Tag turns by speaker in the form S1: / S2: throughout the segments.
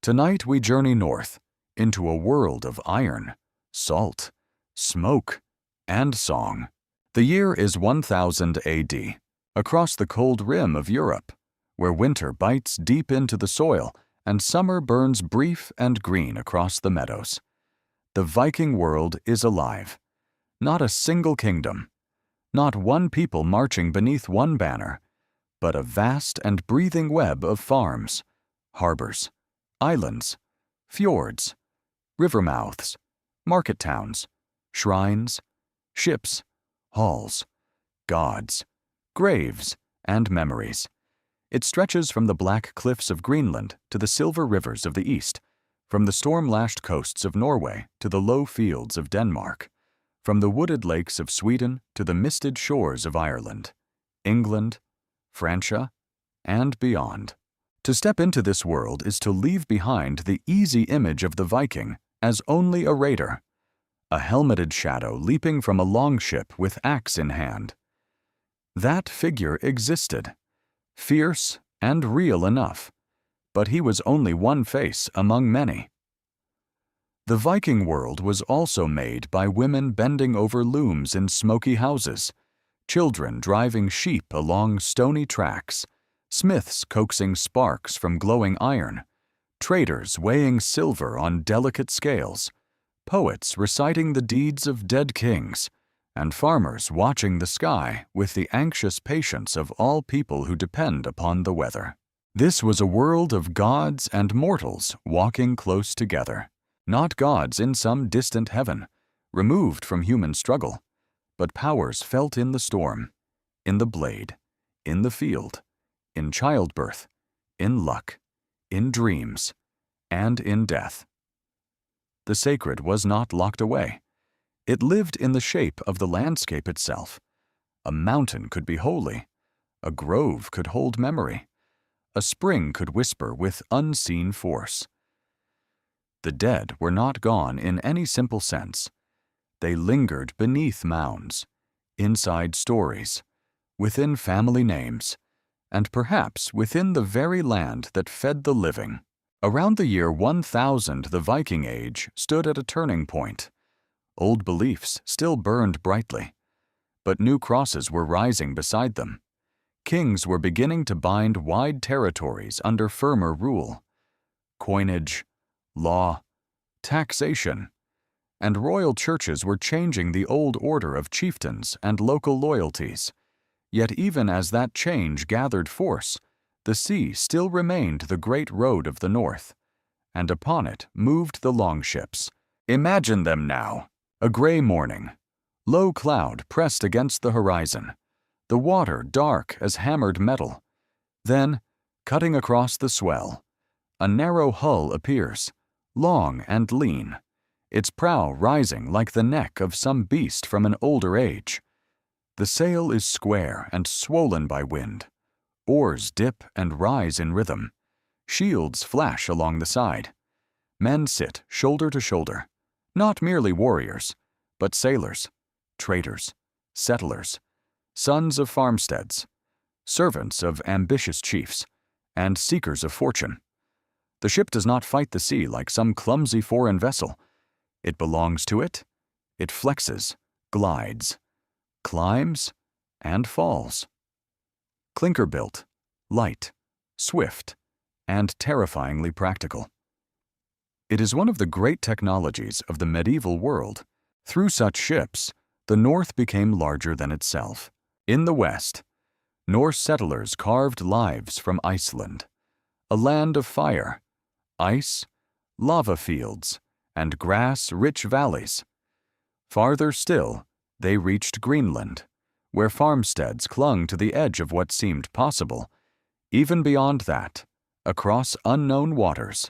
S1: Tonight we journey north into a world of iron, salt, smoke, and song. The year is 1000 AD, across the cold rim of Europe, where winter bites deep into the soil and summer burns brief and green across the meadows. The Viking world is alive. Not a single kingdom, not one people marching beneath one banner, but a vast and breathing web of farms, harbors, islands, fjords, river mouths, market towns, shrines, ships, halls, gods, graves, and memories. It stretches from the black cliffs of Greenland to the silver rivers of the east, from the storm-lashed coasts of Norway to the low fields of Denmark, from the wooded lakes of Sweden to the misted shores of Ireland, England, Francia, and beyond. To step into this world is to leave behind the easy image of the Viking as only a raider, a helmeted shadow leaping from a longship with axe in hand. That figure existed, fierce and real enough, but he was only one face among many. The Viking world was also made by women bending over looms in smoky houses, children driving sheep along stony tracks, smiths coaxing sparks from glowing iron, traders weighing silver on delicate scales, poets reciting the deeds of dead kings, and farmers watching the sky with the anxious patience of all people who depend upon the weather. This was a world of gods and mortals walking close together, not gods in some distant heaven, removed from human struggle, but powers felt in the storm, in the blade, in the field, in childbirth, in luck, in dreams, and in death. The sacred was not locked away. It lived in the shape of the landscape itself. A mountain could be holy. A grove could hold memory. A spring could whisper with unseen force. The dead were not gone in any simple sense. They lingered beneath mounds, inside stories, within family names, and perhaps within the very land that fed the living. Around the year 1000, the Viking Age stood at a turning point. Old beliefs still burned brightly, but new crosses were rising beside them. Kings were beginning to bind wide territories under firmer rule. Coinage, law, taxation, and royal churches were changing the old order of chieftains and local loyalties. Yet even as that change gathered force, the sea still remained the great road of the north, and upon it moved the longships. Imagine them now, a gray morning, low cloud pressed against the horizon, the water dark as hammered metal. Then, cutting across the swell, a narrow hull appears, long and lean, its prow rising like the neck of some beast from an older age. The sail is square and swollen by wind. Oars dip and rise in rhythm. Shields flash along the side. Men sit shoulder to shoulder, not merely warriors, but sailors, traders, settlers, sons of farmsteads, servants of ambitious chiefs, and seekers of fortune. The ship does not fight the sea like some clumsy foreign vessel. It belongs to it. It flexes, glides, climbs, and falls. Clinker-built, light, swift, and terrifyingly practical. It is one of the great technologies of the medieval world. Through such ships, the North became larger than itself. In the West, Norse settlers carved lives from Iceland, a land of fire, ice, lava fields, and grass-rich valleys. Farther still, they reached Greenland, where farmsteads clung to the edge of what seemed possible. Even beyond that, across unknown waters,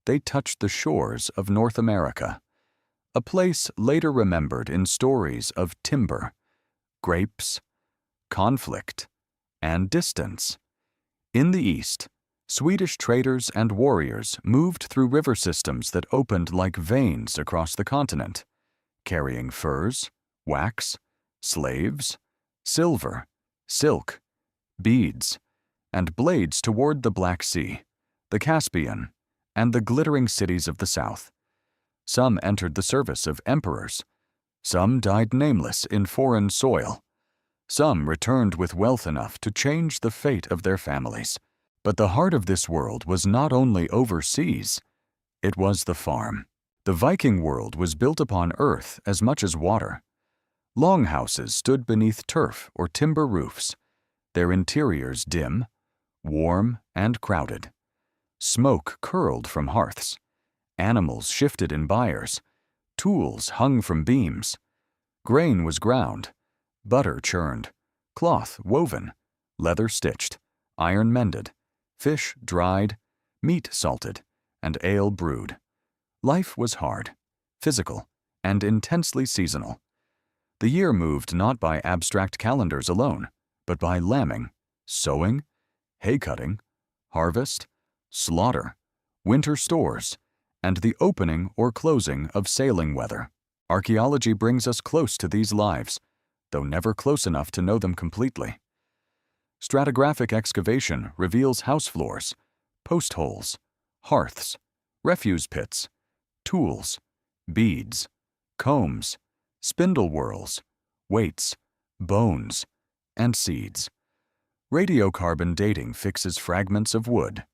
S1: they touched the shores of North America, a place later remembered in stories of timber, grapes, conflict, and distance. In the east, Swedish traders and warriors moved through river systems that opened like veins across the continent, carrying furs, wax, slaves, silver, silk, beads, and blades toward the Black Sea, the Caspian, and the glittering cities of the south. Some entered the service of emperors. Some died nameless in foreign soil. Some returned with wealth enough to change the fate of their families. But the heart of this world was not only overseas, it was the farm. The Viking world was built upon earth as much as water. Longhouses stood beneath turf or timber roofs, their interiors dim, warm, and crowded. Smoke curled from hearths. Animals shifted in byres. Tools hung from beams. Grain was ground, butter churned, cloth woven, leather stitched, iron mended, fish dried, meat salted, and ale brewed. Life was hard, physical, and intensely seasonal. The year moved not by abstract calendars alone, but by lambing, sowing, hay-cutting, harvest, slaughter, winter stores, and the opening or closing of sailing weather. Archaeology brings us close to these lives, though never close enough to know them completely. Stratigraphic excavation reveals house floors, post holes, hearths, refuse pits, tools, beads, combs, spindle whorls, weights, bones, and seeds. Radiocarbon dating fixes fragments of wood,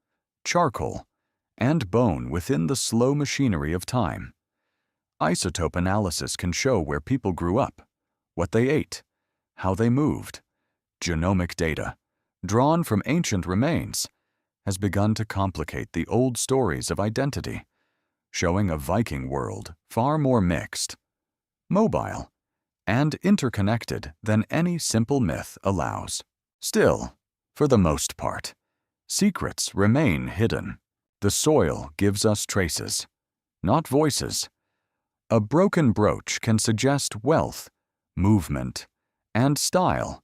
S1: charcoal, and bone within the slow machinery of time. Isotope analysis can show where people grew up, what they ate, how they moved. Genomic data, drawn from ancient remains, has begun to complicate the old stories of identity, showing a Viking world far more mixed, mobile, and interconnected than any simple myth allows. Still, for the most part, secrets remain hidden. The soil gives us traces, not voices. A broken brooch can suggest wealth, movement, and style,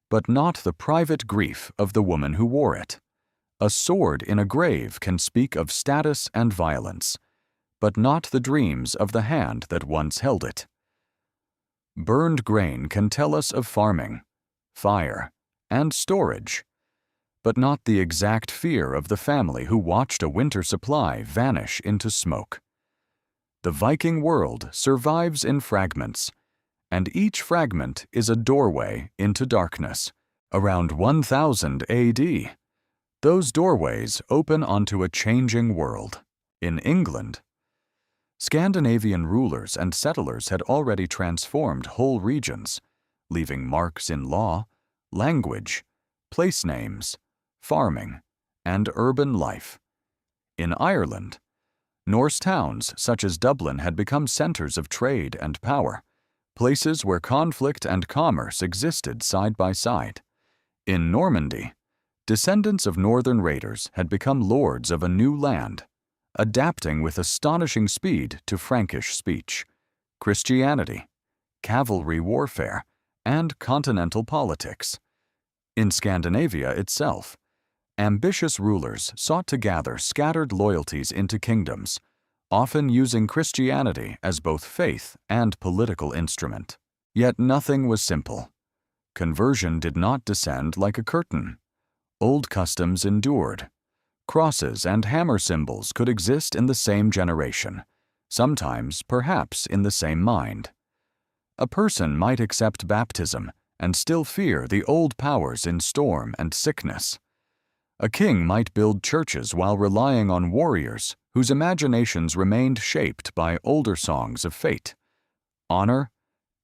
S1: but not the private grief of the woman who wore it. A sword in a grave can speak of status and violence, but not the dreams of the hand that once held it. Burned grain can tell us of farming, fire, and storage, but not the exact fear of the family who watched a winter supply vanish into smoke. The Viking world survives in fragments, and each fragment is a doorway into darkness. Around 1000 AD, those doorways open onto a changing world. In England, Scandinavian rulers and settlers had already transformed whole regions, leaving marks in law, language, place names, farming, and urban life. In Ireland, Norse towns such as Dublin had become centers of trade and power, places where conflict and commerce existed side by side. In Normandy, descendants of northern raiders had become lords of a new land, adapting with astonishing speed to Frankish speech, Christianity, cavalry warfare, and continental politics. In Scandinavia itself, ambitious rulers sought to gather scattered loyalties into kingdoms, often using Christianity as both faith and political instrument. Yet nothing was simple. Conversion did not descend like a curtain. Old customs endured. Crosses and hammer symbols could exist in the same generation, sometimes perhaps in the same mind. A person might accept baptism and still fear the old powers in storm and sickness. A king might build churches while relying on warriors whose imaginations remained shaped by older songs of fate, honor,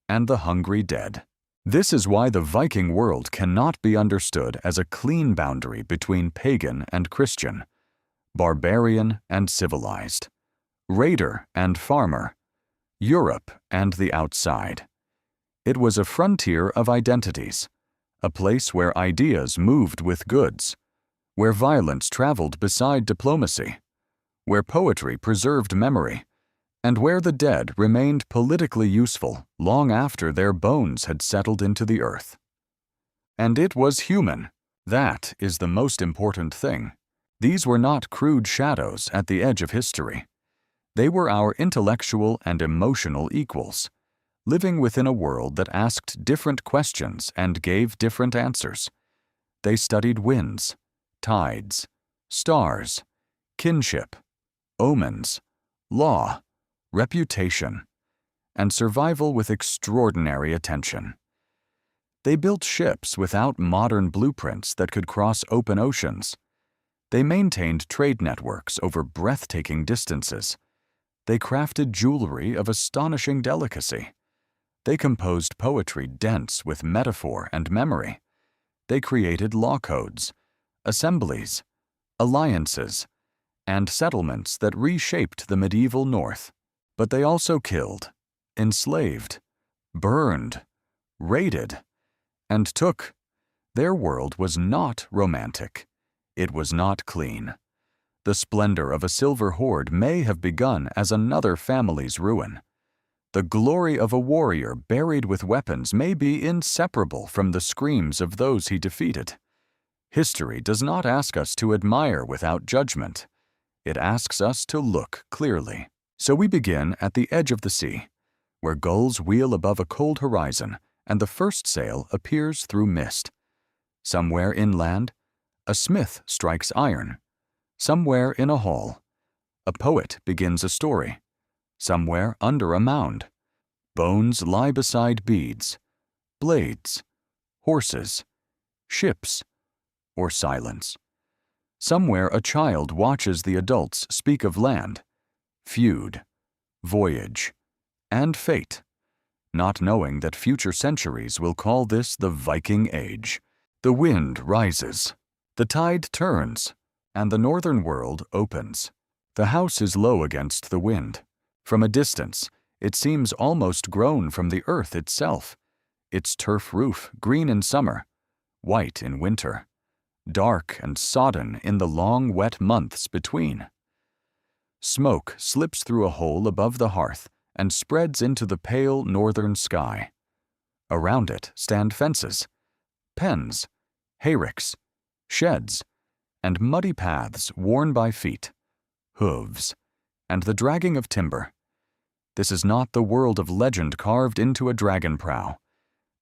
S1: and the hungry dead. This is why the Viking world cannot be understood as a clean boundary between pagan and Christian, barbarian and civilized, raider and farmer, Europe and the outside. It was a frontier of identities, a place where ideas moved with goods, where violence traveled beside diplomacy, where poetry preserved memory, and where the dead remained politically useful long after their bones had settled into the earth. And it was human. That is the most important thing. These were not crude shadows at the edge of history. They were our intellectual and emotional equals, living within a world that asked different questions and gave different answers. They studied winds, tides, stars, kinship, omens, law, reputation, and survival with extraordinary attention. They built ships without modern blueprints that could cross open oceans. They maintained trade networks over breathtaking distances. They crafted jewelry of astonishing delicacy. They composed poetry dense with metaphor and memory. They created law codes, assemblies, alliances, and settlements that reshaped the medieval North. But they also killed, enslaved, burned, raided, and took. Their world was not romantic. It was not clean. The splendor of a silver hoard may have begun as another family's ruin. The glory of a warrior buried with weapons may be inseparable from the screams of those he defeated. History does not ask us to admire without judgment. It asks us to look clearly. So we begin at the edge of the sea, where gulls wheel above a cold horizon and the first sail appears through mist. Somewhere inland, a smith strikes iron. Somewhere in a hall, a poet begins a story. Somewhere under a mound, bones lie beside beads, blades, horses, ships, or silence. Somewhere a child watches the adults speak of land, feud, voyage, and fate, not knowing that future centuries will call this the Viking Age. The wind rises, the tide turns, and the northern world opens. The house is low against the wind. From a distance, it seems almost grown from the earth itself, its turf roof green in summer, white in winter, dark and sodden in the long, wet months between. Smoke slips through a hole above the hearth and spreads into the pale northern sky. Around it stand fences, pens, hayricks, sheds, and muddy paths worn by feet, hooves, and the dragging of timber. This is not the world of legend carved into a dragon prow.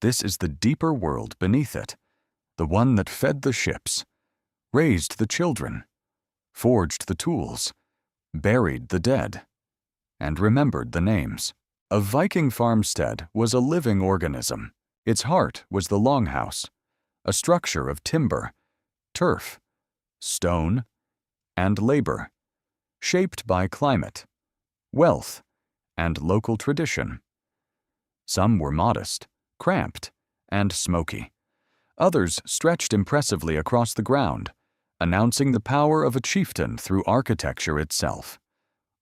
S1: This is the deeper world beneath it, the one that fed the ships, raised the children, forged the tools, buried the dead, and remembered the names. A Viking farmstead was a living organism. Its heart was the longhouse, a structure of timber, turf, stone, and labor, shaped by climate, wealth, and local tradition. Some were modest, cramped, and smoky. Others stretched impressively across the ground, announcing the power of a chieftain through architecture itself.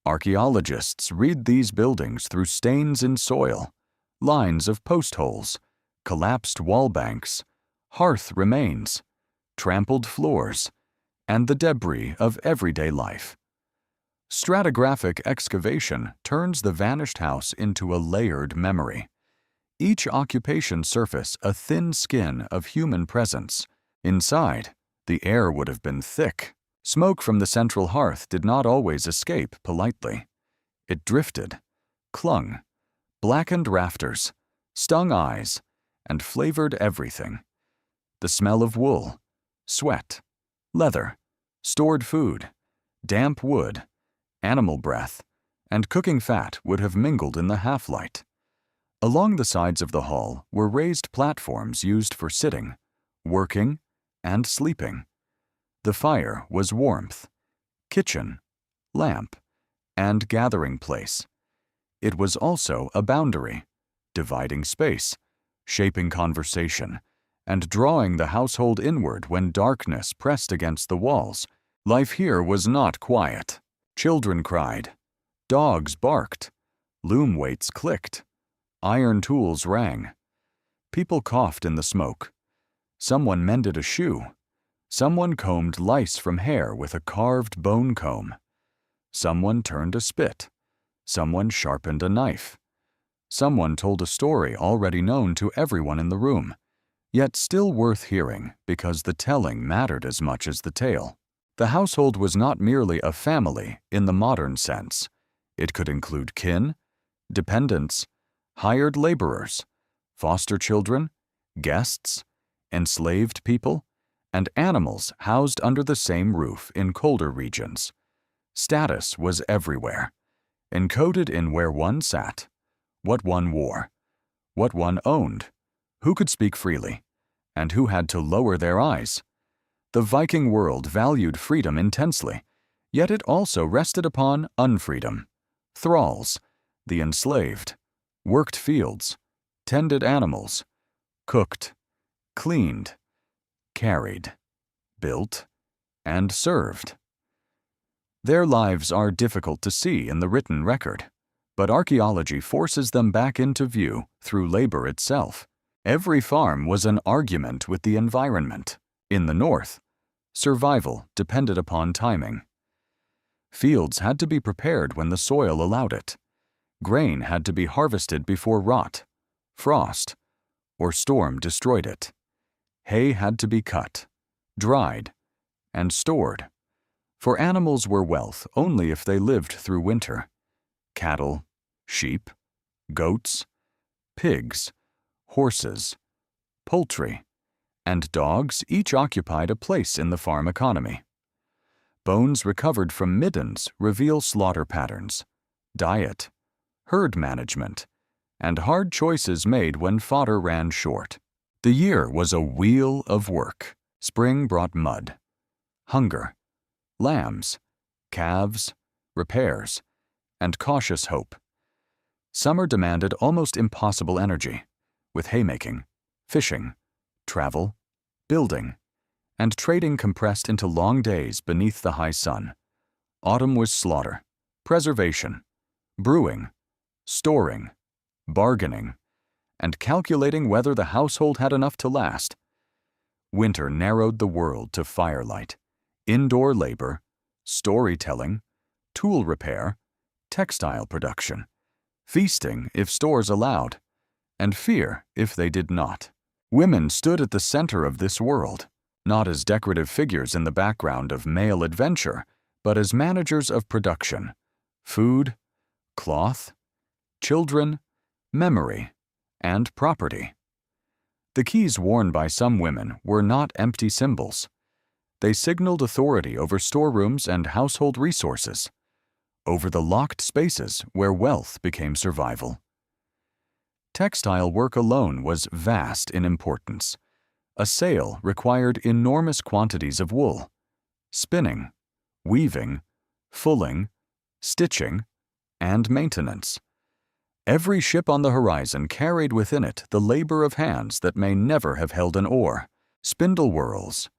S1: Archaeologists read these buildings through stains in soil, lines of post holes, collapsed wall banks, hearth remains, trampled floors, and the debris of everyday life. Stratigraphic excavation turns the vanished house into a layered memory. Each occupation surface a thin skin of human presence. Inside, the air would have been thick. Smoke from the central hearth did not always escape politely. It drifted, clung, blackened rafters, stung eyes, and flavored everything. The smell of wool, sweat, leather, stored food, damp wood, animal breath, and cooking fat would have mingled in the half-light. Along the sides of the hall were raised platforms used for sitting, working, and sleeping. The fire was warmth, kitchen, lamp, and gathering place. It was also a boundary, dividing space, shaping conversation, and drawing the household inward when darkness pressed against the walls. Life here was not quiet. Children cried, dogs barked, loom weights clicked, iron tools rang. People coughed in the smoke. Someone mended a shoe. Someone combed lice from hair with a carved bone comb. Someone turned a spit. Someone sharpened a knife. Someone told a story already known to everyone in the room, yet still worth hearing because the telling mattered as much as the tale. The household was not merely a family in the modern sense. It could include kin, dependents, hired laborers, foster children, guests, enslaved people, and animals housed under the same roof in colder regions. Status was everywhere, encoded in where one sat, what one wore, what one owned, who could speak freely, and who had to lower their eyes. The Viking world valued freedom intensely, yet it also rested upon unfreedom. Thralls, the enslaved, worked fields, tended animals, cooked, cleaned, carried, built, and served. Their lives are difficult to see in the written record, but archaeology forces them back into view through labor itself. Every farm was an argument with the environment. In the north, survival depended upon timing. Fields had to be prepared when the soil allowed it. Grain had to be harvested before rot, frost, or storm destroyed it. Hay had to be cut, dried, and stored. For animals were wealth only if they lived through winter. Cattle, sheep, goats, pigs, horses, poultry, and dogs each occupied a place in the farm economy. Bones recovered from middens reveal slaughter patterns, diet, herd management, and hard choices made when fodder ran short. The year was a wheel of work. Spring brought mud, hunger, lambs, calves, repairs, and cautious hope. Summer demanded almost impossible energy, with haymaking, fishing, travel, building, and trading compressed into long days beneath the high sun. Autumn was slaughter, preservation, brewing, storing, bargaining, and calculating whether the household had enough to last. Winter narrowed the world to firelight, indoor labor, storytelling, tool repair, textile production, feasting if stores allowed, and fear if they did not. Women stood at the center of this world, not as decorative figures in the background of male adventure, but as managers of production, food, cloth, children, memory, and property. The keys worn by some women were not empty symbols. They signaled authority over storerooms and household resources, over the locked spaces where wealth became survival. Textile work alone was vast in importance. A sail required enormous quantities of wool. Spinning, weaving, fulling, stitching, and maintenance. Every ship on the horizon carried within it the labor of hands that may never have held an oar. Spindle whorls,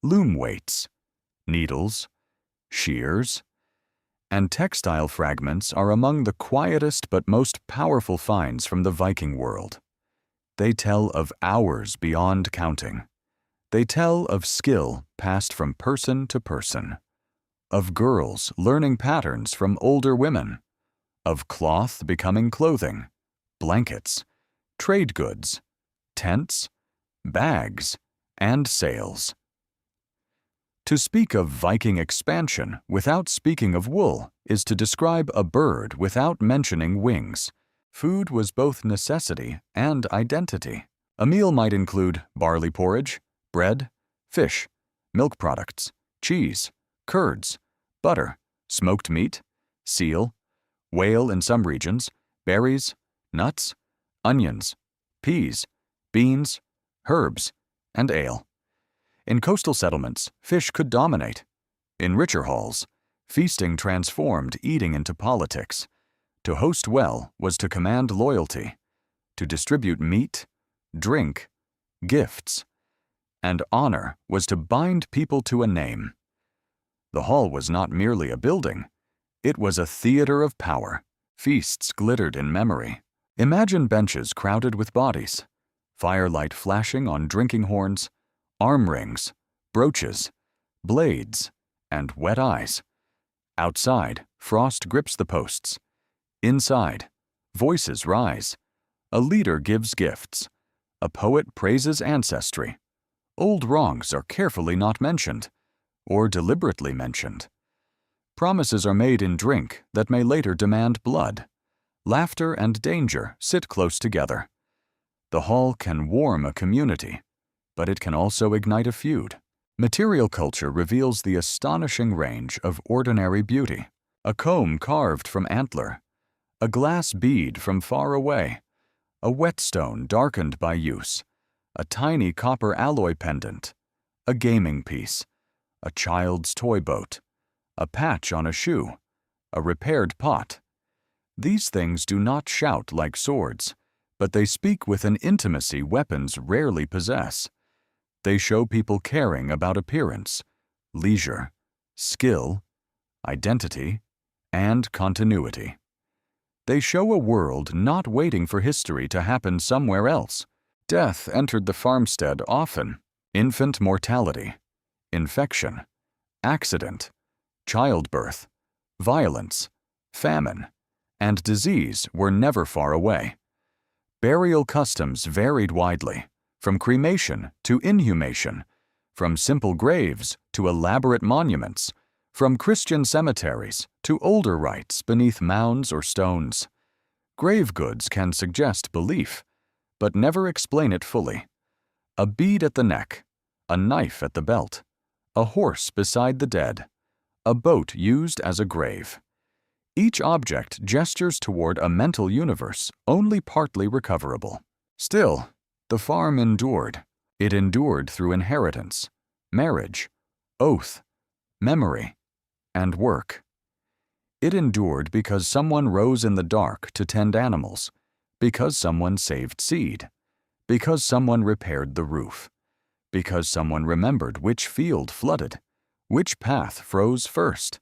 S1: loom weights, needles, shears, and textile fragments are among the quietest but most powerful finds from the Viking world. They tell of hours beyond counting. They tell of skill passed from person to person, of girls learning patterns from older women, of cloth becoming clothing, blankets, trade goods, tents, bags, and sails. To speak of Viking expansion without speaking of wool is to describe a bird without mentioning wings. Food was both necessity and identity. A meal might include barley porridge, bread, fish, milk products, cheese, curds, butter, smoked meat, seal, whale in some regions, berries, nuts, onions, peas, beans, herbs, and ale. In coastal settlements, fish could dominate. In richer halls, feasting transformed eating into politics. To host well was to command loyalty, to distribute meat, drink, gifts, and honor was to bind people to a name. The hall was not merely a building, it was a theater of power. Feasts glittered in memory. Imagine benches crowded with bodies, firelight flashing on drinking horns, arm rings, brooches, blades, and wet eyes. Outside, frost grips the posts. Inside, voices rise. A leader gives gifts. A poet praises ancestry. Old wrongs are carefully not mentioned, or deliberately mentioned. Promises are made in drink that may later demand blood. Laughter and danger sit close together. The hall can warm a community, but it can also ignite a feud. Material culture reveals the astonishing range of ordinary beauty. A comb carved from antler, a glass bead from far away, a whetstone darkened by use, a tiny copper alloy pendant, a gaming piece, a child's toy boat, a patch on a shoe, a repaired pot. These things do not shout like swords, but they speak with an intimacy weapons rarely possess. They show people caring about appearance, leisure, skill, identity, and continuity. They show a world not waiting for history to happen somewhere else. Death entered the farmstead often. Infant mortality, infection, accident, childbirth, violence, famine, and disease were never far away. Burial customs varied widely, from cremation to inhumation, from simple graves to elaborate monuments, from Christian cemeteries to older rites beneath mounds or stones. Grave goods can suggest belief, but never explain it fully. A bead at the neck, a knife at the belt, a horse beside the dead, a boat used as a grave. Each object gestures toward a mental universe only partly recoverable. Still, the farm endured. It endured through inheritance, marriage, oath, memory, and work. It endured because someone rose in the dark to tend animals, because someone saved seed, because someone repaired the roof, because someone remembered which field flooded, which path froze first,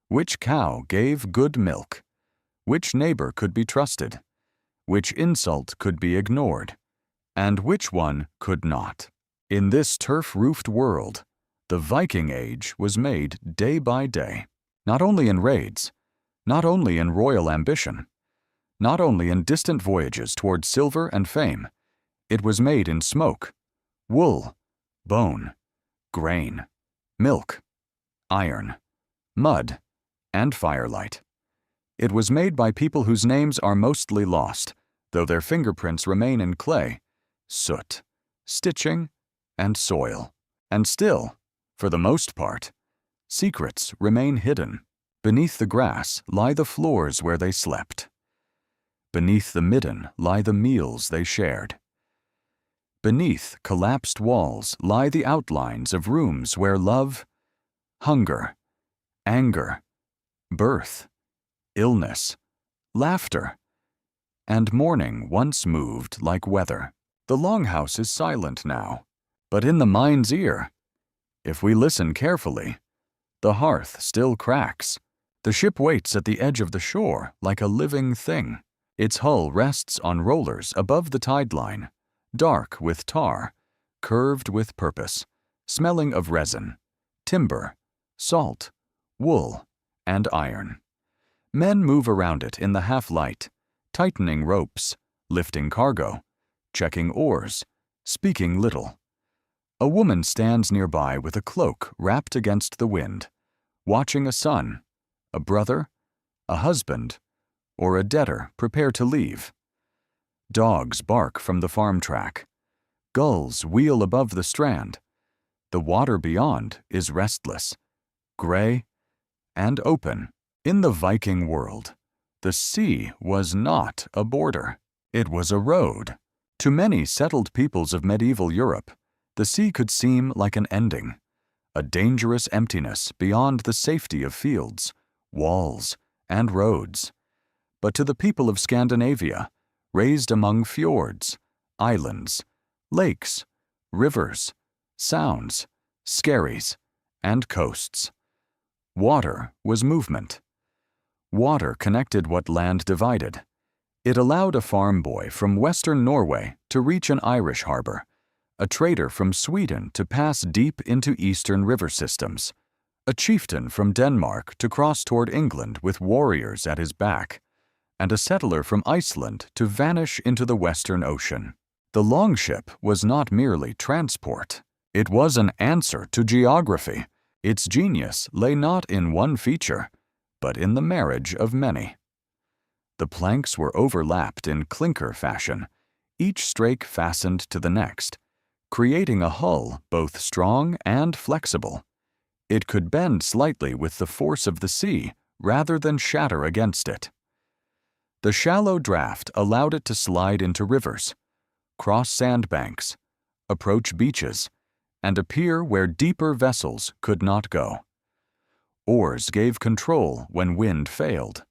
S1: which cow gave good milk, which neighbor could be trusted, which insult could be ignored, and which one could not. In this turf-roofed world, the Viking Age was made day by day, not only in raids, not only in royal ambition, not only in distant voyages toward silver and fame. It was made in smoke, wool, bone, grain, milk, iron, mud, and firelight. It was made by people whose names are mostly lost, though their fingerprints remain in clay, soot, stitching, and soil. And still, for the most part, secrets remain hidden. Beneath the grass lie the floors where they slept. Beneath the midden lie the meals they shared. Beneath collapsed walls lie the outlines of rooms where love, hunger, anger, birth, illness, laughter, and mourning once moved like weather. The longhouse is silent now, but in the mind's ear, if we listen carefully, the hearth still cracks. The ship waits at the edge of the shore like a living thing. Its hull rests on rollers above the tide line, dark with tar, curved with purpose, smelling of resin, timber, salt, wool, and iron. Men move around it in the half-light, tightening ropes, lifting cargo, checking oars, speaking little. A woman stands nearby with a cloak wrapped against the wind, watching a son, a brother, a husband, or a debtor prepare to leave. Dogs bark from the farm track. Gulls wheel above the strand. The water beyond is restless, gray, and open. In the Viking world, the sea was not a border. It was a road. To many settled peoples of medieval Europe, the sea could seem like an ending, a dangerous emptiness beyond the safety of fields, walls, and roads. But to the people of Scandinavia, raised among fjords, islands, lakes, rivers, sounds, skerries, and coasts, water was movement. Water connected what land divided. It allowed a farm boy from western Norway to reach an Irish harbor, a trader from Sweden to pass deep into eastern river systems, a chieftain from Denmark to cross toward England with warriors at his back, and a settler from Iceland to vanish into the Western Ocean. The longship was not merely transport. It was an answer to geography. Its genius lay not in one feature, but in the marriage of many. The planks were overlapped in clinker fashion, each strake fastened to the next, creating a hull both strong and flexible. It could bend slightly with the force of the sea rather than shatter against it. The shallow draft allowed it to slide into rivers, cross sandbanks, approach beaches, and appear where deeper vessels could not go. Oars gave control when wind failed.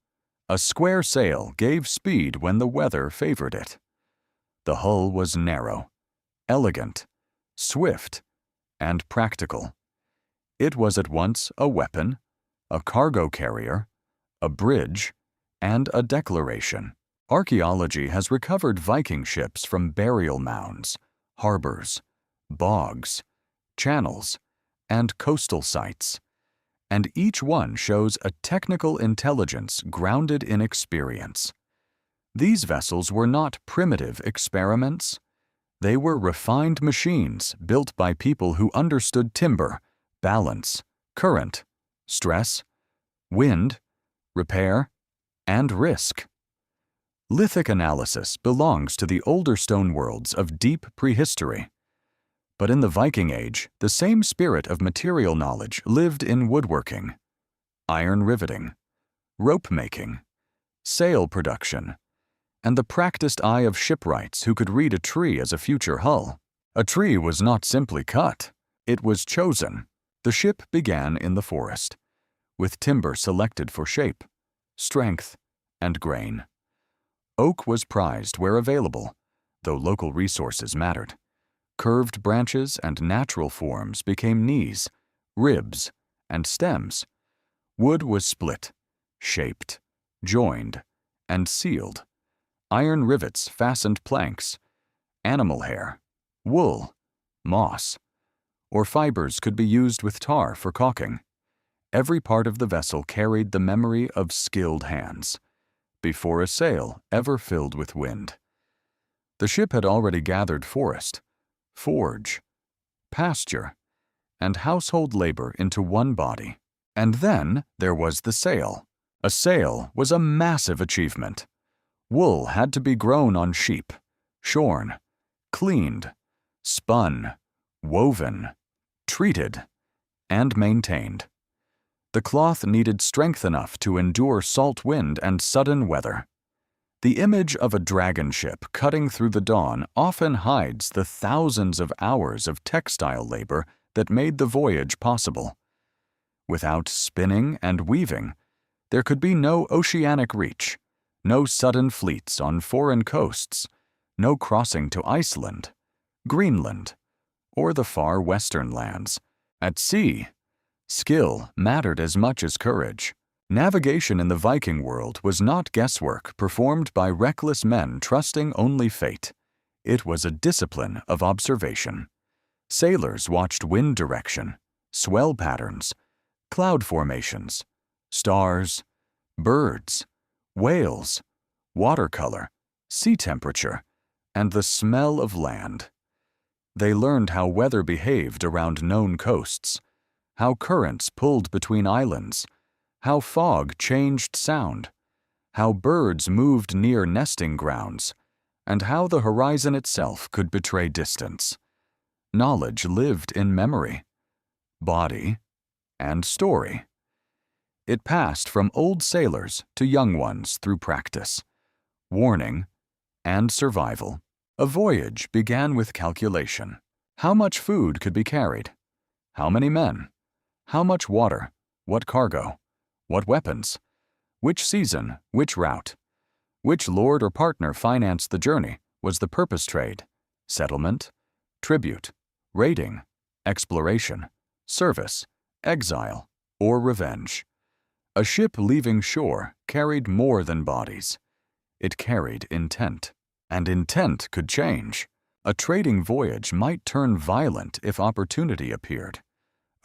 S1: A square sail gave speed when the weather favored it. The hull was narrow, elegant, swift, and practical. It was at once a weapon, a cargo carrier, a bridge, and a declaration. Archaeology has recovered Viking ships from burial mounds, harbors, bogs, channels, and coastal sites, and each one shows a technical intelligence grounded in experience. These vessels were not primitive experiments. They were refined machines built by people who understood timber, balance, current, stress, wind, repair, and risk. Lithic analysis belongs to the older stone worlds of deep prehistory. But in the Viking Age, the same spirit of material knowledge lived in woodworking, iron riveting, rope making, sail production, and the practiced eye of shipwrights who could read a tree as a future hull. A tree was not simply cut, it was chosen. The ship began in the forest, with timber selected for shape, strength, and grain. Oak was prized where available, though local resources mattered. Curved branches and natural forms became knees, ribs, and stems. Wood was split, shaped, joined, and sealed. Iron rivets fastened planks. Animal hair, wool, moss, or fibers could be used with tar for caulking. Every part of the vessel carried the memory of skilled hands, before a sail ever filled with wind. The ship had already gathered forest, forge, pasture, and household labor into one body. And then there was the sail. A sail was a massive achievement. Wool had to be grown on sheep, shorn, cleaned, spun, woven, treated, and maintained. The cloth needed strength enough to endure salt wind and sudden weather. The image of a dragon ship cutting through the dawn often hides the thousands of hours of textile labor that made the voyage possible. Without spinning and weaving, there could be no oceanic reach, no sudden fleets on foreign coasts, no crossing to Iceland, Greenland, or the far western lands. At sea, skill mattered as much as courage. Navigation in the Viking world was not guesswork performed by reckless men trusting only fate. It was a discipline of observation. Sailors watched wind direction, swell patterns, cloud formations, stars, birds, whales, watercolor, sea temperature, and the smell of land. They learned how weather behaved around known coasts, how currents pulled between islands, how fog changed sound, how birds moved near nesting grounds, and how the horizon itself could betray distance. Knowledge lived in memory, body, and story. It passed from old sailors to young ones through practice, warning, and survival. A voyage began with calculation. How much food could be carried? How many men? How much water? What cargo? What weapons? Which season? Which route? Which lord or partner financed the journey? Was the purpose trade, settlement, tribute, raiding, exploration, service, exile, or revenge? A ship leaving shore carried more than bodies. It carried intent, and intent could change. A trading voyage might turn violent if opportunity appeared.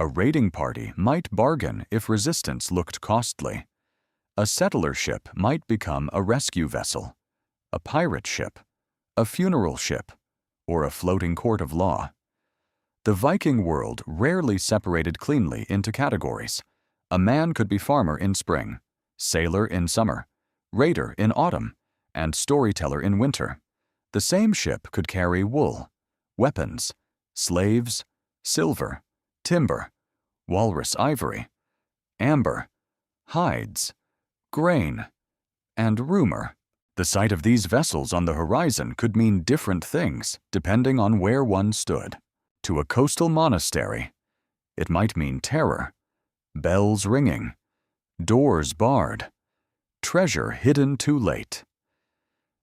S1: A raiding party might bargain if resistance looked costly. A settler ship might become a rescue vessel, a pirate ship, a funeral ship, or a floating court of law. The Viking world rarely separated cleanly into categories. A man could be farmer in spring, sailor in summer, raider in autumn, and storyteller in winter. The same ship could carry wool, weapons, slaves, silver, timber, walrus ivory, amber, hides, grain, and rumor. The sight of these vessels on the horizon could mean different things depending on where one stood. To a coastal monastery, it might mean terror, bells ringing, doors barred, treasure hidden too late.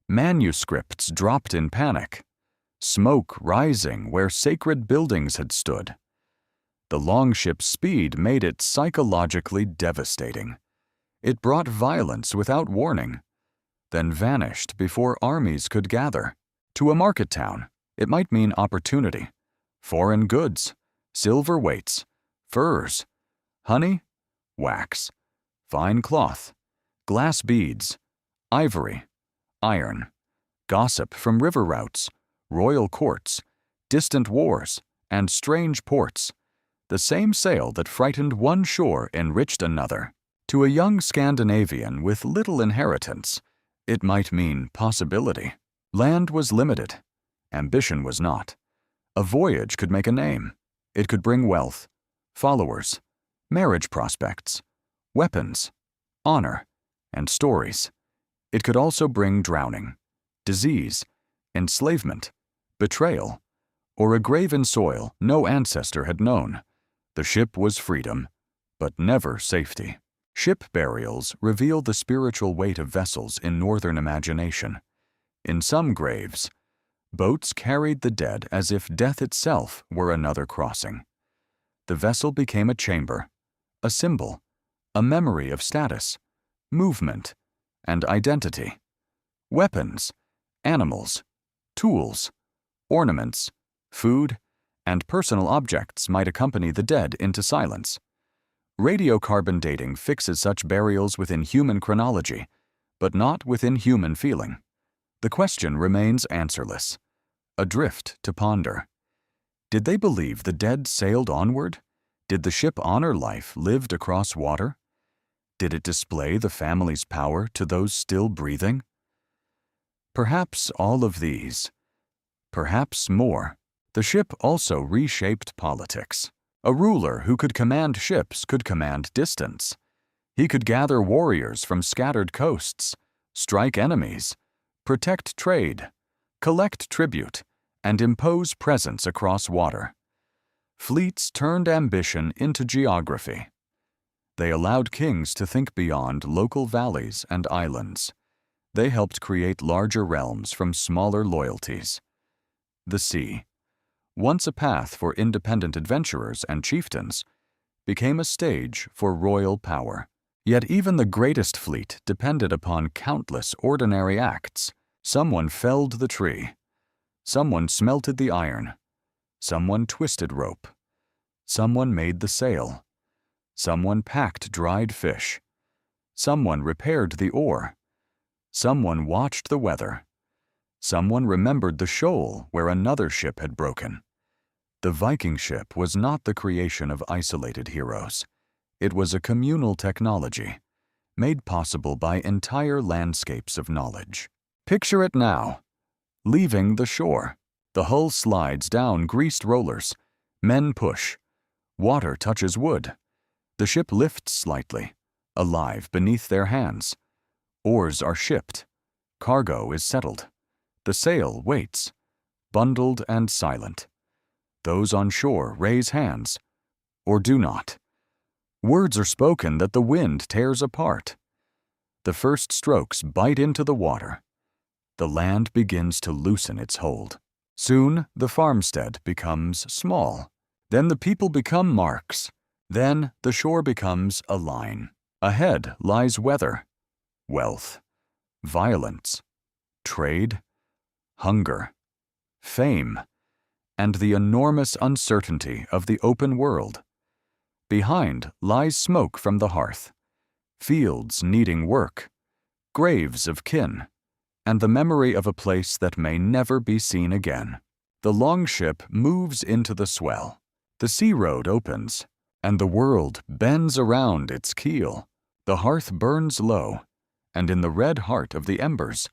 S1: Manuscripts dropped in panic, smoke rising where sacred buildings had stood. The longship's speed made it psychologically devastating. It brought violence without warning, then vanished before armies could gather. To a market town, it might mean opportunity, foreign goods, silver weights, furs, honey, wax, fine cloth, glass beads, ivory, iron, gossip from river routes, royal courts, distant wars, and strange ports. The same sail that frightened one shore enriched another. To a young Scandinavian with little inheritance, it might mean possibility. Land was limited. Ambition was not. A voyage could make a name. It could bring wealth, followers, marriage prospects, weapons, honor, and stories. It could also bring drowning, disease, enslavement, betrayal, or a grave in soil no ancestor had known. The ship was freedom, but never safety. Ship burials reveal the spiritual weight of vessels in northern imagination. In some graves, boats carried the dead as if death itself were another crossing. The vessel became a chamber, a symbol, a memory of status, movement, and identity. Weapons, animals, tools, ornaments, food, and personal objects might accompany the dead into silence. Radiocarbon dating fixes such burials within human chronology, but not within human feeling. The question remains answerless, adrift to ponder. Did they believe the dead sailed onward? Did the ship honor life lived across water? Did it display the family's power to those still breathing? Perhaps all of these. Perhaps more. The ship also reshaped politics. A ruler who could command ships could command distance. He could gather warriors from scattered coasts, strike enemies, protect trade, collect tribute, and impose presence across water. Fleets turned ambition into geography. They allowed kings to think beyond local valleys and islands. They helped create larger realms from smaller loyalties. The sea, once a path for independent adventurers and chieftains, became a stage for royal power. Yet even the greatest fleet depended upon countless ordinary acts. Someone felled the tree. Someone smelted the iron. Someone twisted rope. Someone made the sail. Someone packed dried fish. Someone repaired the oar. Someone watched the weather. Someone remembered the shoal where another ship had broken. The Viking ship was not the creation of isolated heroes. It was a communal technology, made possible by entire landscapes of knowledge. Picture it now. Leaving the shore, the hull slides down greased rollers. Men push. Water touches wood. The ship lifts slightly, alive beneath their hands. Oars are shipped. Cargo is settled. The sail waits, bundled and silent. Those on shore raise hands, or do not. Words are spoken that the wind tears apart. The first strokes bite into the water. The land begins to loosen its hold. Soon, the farmstead becomes small. Then the people become marks. Then the shore becomes a line. Ahead lies weather, wealth, violence, trade, hunger, fame, and the enormous uncertainty of the open world. Behind lies smoke from the hearth, fields needing work, graves of kin, and the memory of a place that may never be seen again. The longship moves into the swell. The sea road opens, and the world bends around its keel. The hearth burns low, and in the red heart of the embers,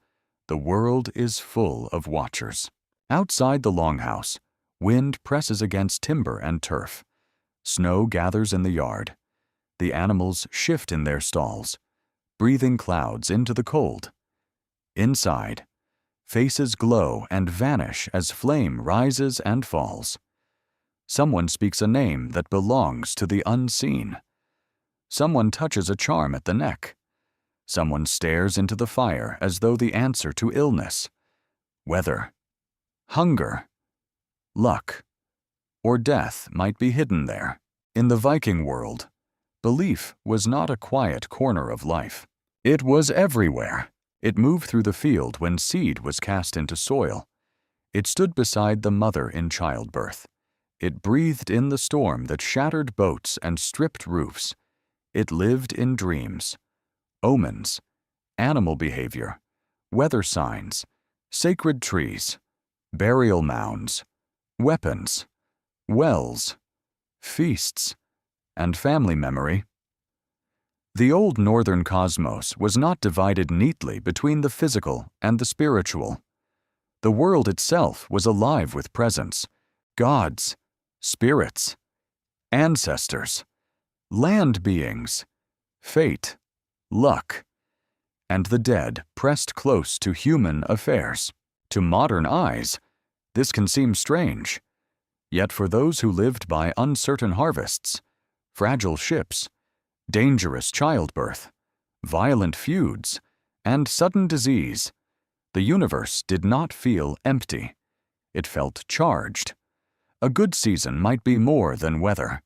S1: the world is full of watchers. Outside the longhouse, Wind presses against timber and turf. Snow gathers in the yard. The animals shift in their stalls, breathing clouds into the cold. Inside, faces glow and vanish as flame rises and falls. Someone speaks a name that belongs to the unseen. Someone touches a charm at the neck. Someone stares into the fire as though the answer to illness, weather, hunger, luck, or death might be hidden there. In the Viking world, belief was not a quiet corner of life. It was everywhere. It moved through the field when seed was cast into soil. It stood beside the mother in childbirth. It breathed in the storm that shattered boats and stripped roofs. It lived in dreams, omens, animal behavior, weather signs, sacred trees, burial mounds, weapons, wells, feasts, and family memory. The old northern cosmos was not divided neatly between the physical and the spiritual. The world itself was alive with presence, gods, spirits, ancestors, land beings, fate, luck, and the dead pressed close to human affairs. To modern eyes, this can seem strange. Yet for those who lived by uncertain harvests, fragile ships, dangerous childbirth, violent feuds, and sudden disease, the universe did not feel empty. It felt charged. A good season might be more than weather.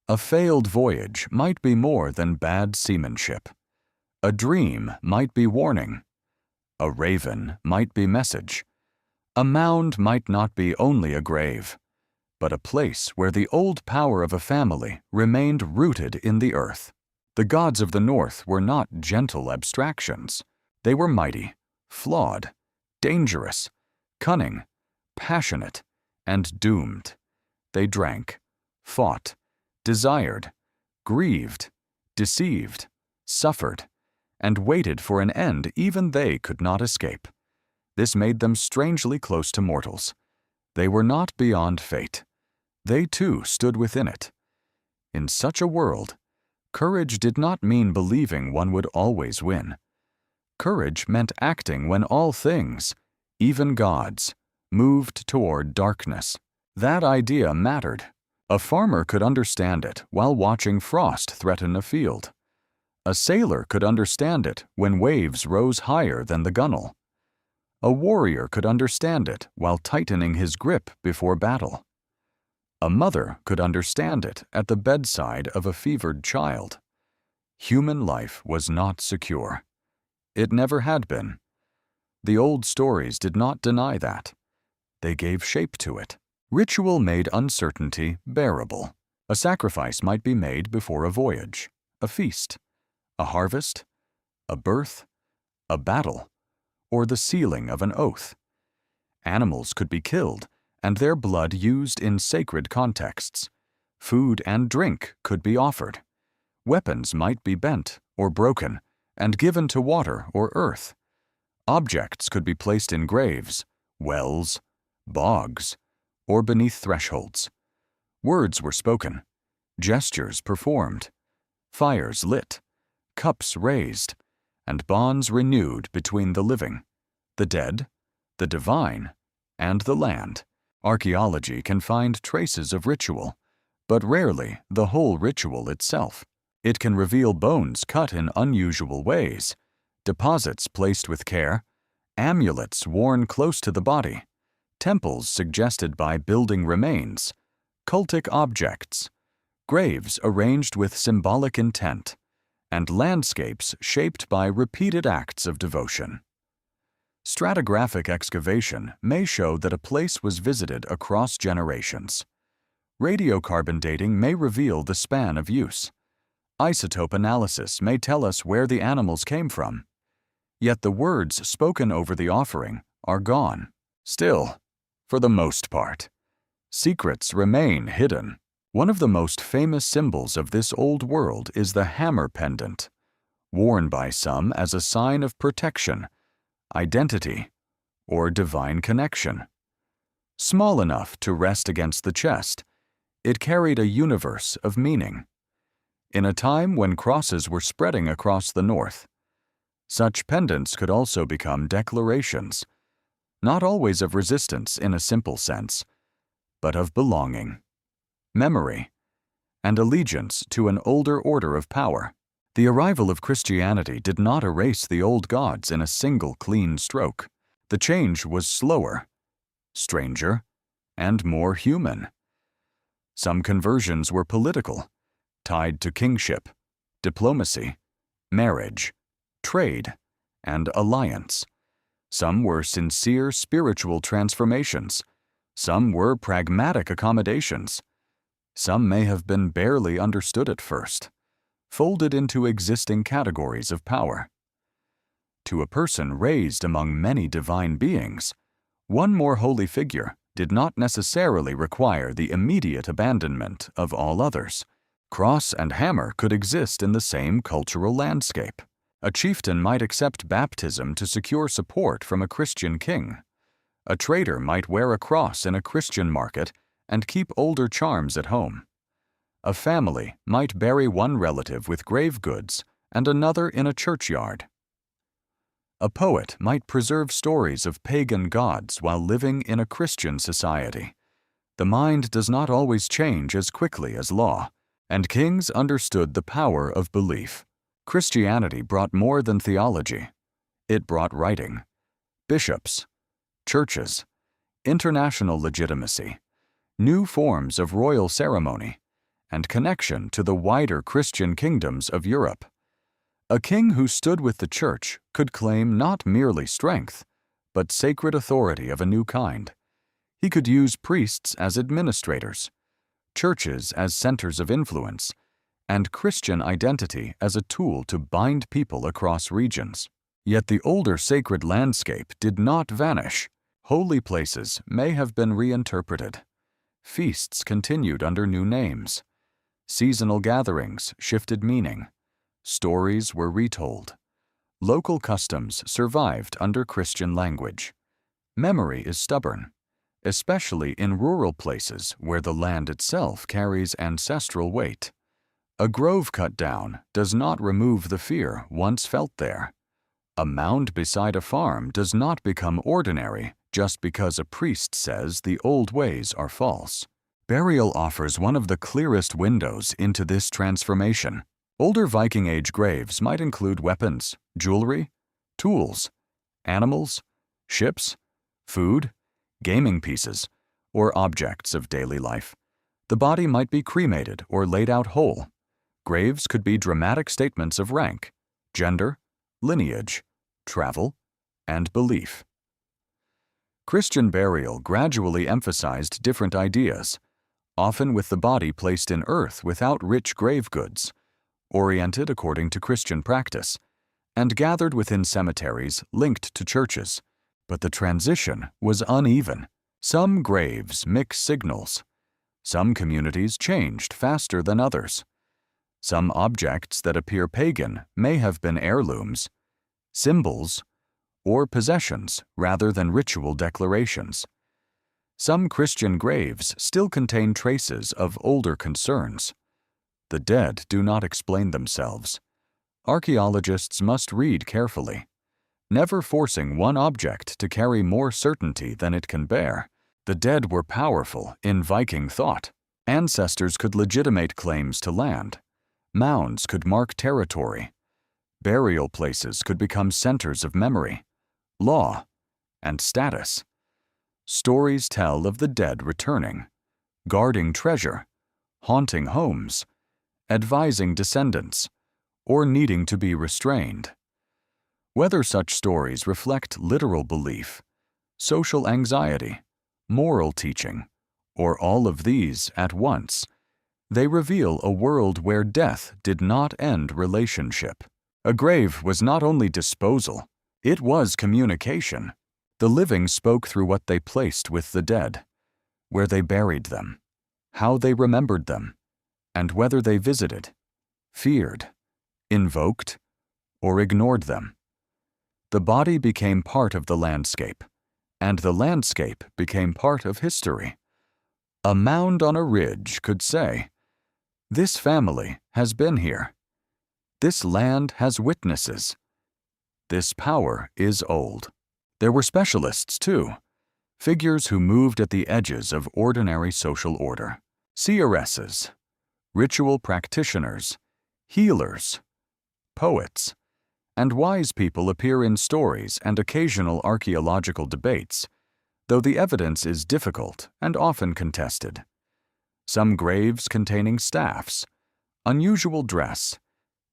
S1: A failed voyage might be more than bad seamanship. A dream might be warning. A raven might be message. A mound might not be only a grave, but a place where the old power of a family remained rooted in the earth. The gods of the north were not gentle abstractions. They were mighty, flawed, dangerous, cunning, passionate, and doomed. They drank, fought, desired, grieved, deceived, suffered, and waited for an end even they could not escape. This made them strangely close to mortals. They were not beyond fate. They too stood within it. In such a world, courage did not mean believing one would always win. Courage meant acting when all things, even gods, moved toward darkness. That idea mattered. A farmer could understand it while watching frost threaten a field. A sailor could understand it when waves rose higher than the gunwale. A warrior could understand it while tightening his grip before battle. A mother could understand it at the bedside of a fevered child. Human life was not secure. It never had been. The old stories did not deny that. They gave shape to it. Ritual made uncertainty bearable. A sacrifice might be made before a voyage, a feast, a harvest, a birth, a battle, or the sealing of an oath. Animals could be killed and their blood used in sacred contexts. Food and drink could be offered. Weapons might be bent or broken and given to water or earth. Objects could be placed in graves, wells, bogs, or beneath thresholds. Words were spoken, gestures performed, fires lit, cups raised, and bonds renewed between the living, the dead, the divine, and the land. Archaeology can find traces of ritual, but rarely the whole ritual itself. It can reveal bones cut in unusual ways, deposits placed with care, amulets worn close to the body, temples suggested by building remains, cultic objects, graves arranged with symbolic intent, and landscapes shaped by repeated acts of devotion. Stratigraphic excavation may show that a place was visited across generations. Radiocarbon dating may reveal the span of use. Isotope analysis may tell us where the animals came from. Yet the words spoken over the offering are gone. Still, for the most part, secrets remain hidden. One of the most famous symbols of this old world is the hammer pendant, worn by some as a sign of protection, identity, or divine connection. Small enough to rest against the chest, it carried a universe of meaning. In a time when crosses were spreading across the north, such pendants could also become declarations, not always of resistance in a simple sense, but of belonging, memory, and allegiance to an older order of power. The arrival of Christianity did not erase the old gods in a single clean stroke. The change was slower, stranger, and more human. Some conversions were political, tied to kingship, diplomacy, marriage, trade, and alliance. Some were sincere spiritual transformations. Some were pragmatic accommodations. Some may have been barely understood at first, folded into existing categories of power. To a person raised among many divine beings, one more holy figure did not necessarily require the immediate abandonment of all others. Cross and hammer could exist in the same cultural landscape. A chieftain might accept baptism to secure support from a Christian king. A trader might wear a cross in a Christian market and keep older charms at home. A family might bury one relative with grave goods and another in a churchyard. A poet might preserve stories of pagan gods while living in a Christian society. The mind does not always change as quickly as law, and kings understood the power of belief. Christianity brought more than theology. It brought writing, bishops, churches, international legitimacy, new forms of royal ceremony, and connection to the wider Christian kingdoms of Europe. A king who stood with the church could claim not merely strength, but sacred authority of a new kind. He could use priests as administrators, churches as centers of influence, and Christian identity as a tool to bind people across regions. Yet the older sacred landscape did not vanish. Holy places may have been reinterpreted. Feasts continued under new names. Seasonal gatherings shifted meaning. Stories were retold. Local customs survived under Christian language. Memory is stubborn, especially in rural places where the land itself carries ancestral weight. A grove cut down does not remove the fear once felt there. A mound beside a farm does not become ordinary just because a priest says the old ways are false. Burial offers one of the clearest windows into this transformation. Older Viking Age graves might include weapons, jewelry, tools, animals, ships, food, gaming pieces, or objects of daily life. The body might be cremated or laid out whole. Graves could be dramatic statements of rank, gender, lineage, travel, and belief. Christian burial gradually emphasized different ideas, often with the body placed in earth without rich grave goods, oriented according to Christian practice, and gathered within cemeteries linked to churches. But the transition was uneven. Some graves mixed signals. Some communities changed faster than others. Some objects that appear pagan may have been heirlooms, symbols, or possessions rather than ritual declarations. Some Christian graves still contain traces of older concerns. The dead do not explain themselves. Archaeologists must read carefully, never forcing one object to carry more certainty than it can bear. The dead were powerful in Viking thought. Ancestors could legitimate claims to land. Mounds could mark territory. Burial places could become centers of memory, law, and status. Stories tell of the dead returning, guarding treasure, haunting homes, advising descendants, or needing to be restrained. Whether such stories reflect literal belief, social anxiety, moral teaching, or all of these at once, they reveal a world where death did not end relationship. A grave was not only disposal, it was communication. The living spoke through what they placed with the dead, where they buried them, how they remembered them, and whether they visited, feared, invoked, or ignored them. The body became part of the landscape, and the landscape became part of history. A mound on a ridge could say, "This family has been here. This land has witnesses. This power is old." There were specialists, too, figures who moved at the edges of ordinary social order. Seeresses, ritual practitioners, healers, poets, and wise people appear in stories and occasional archaeological debates, though the evidence is difficult and often contested. Some graves containing staffs, unusual dress,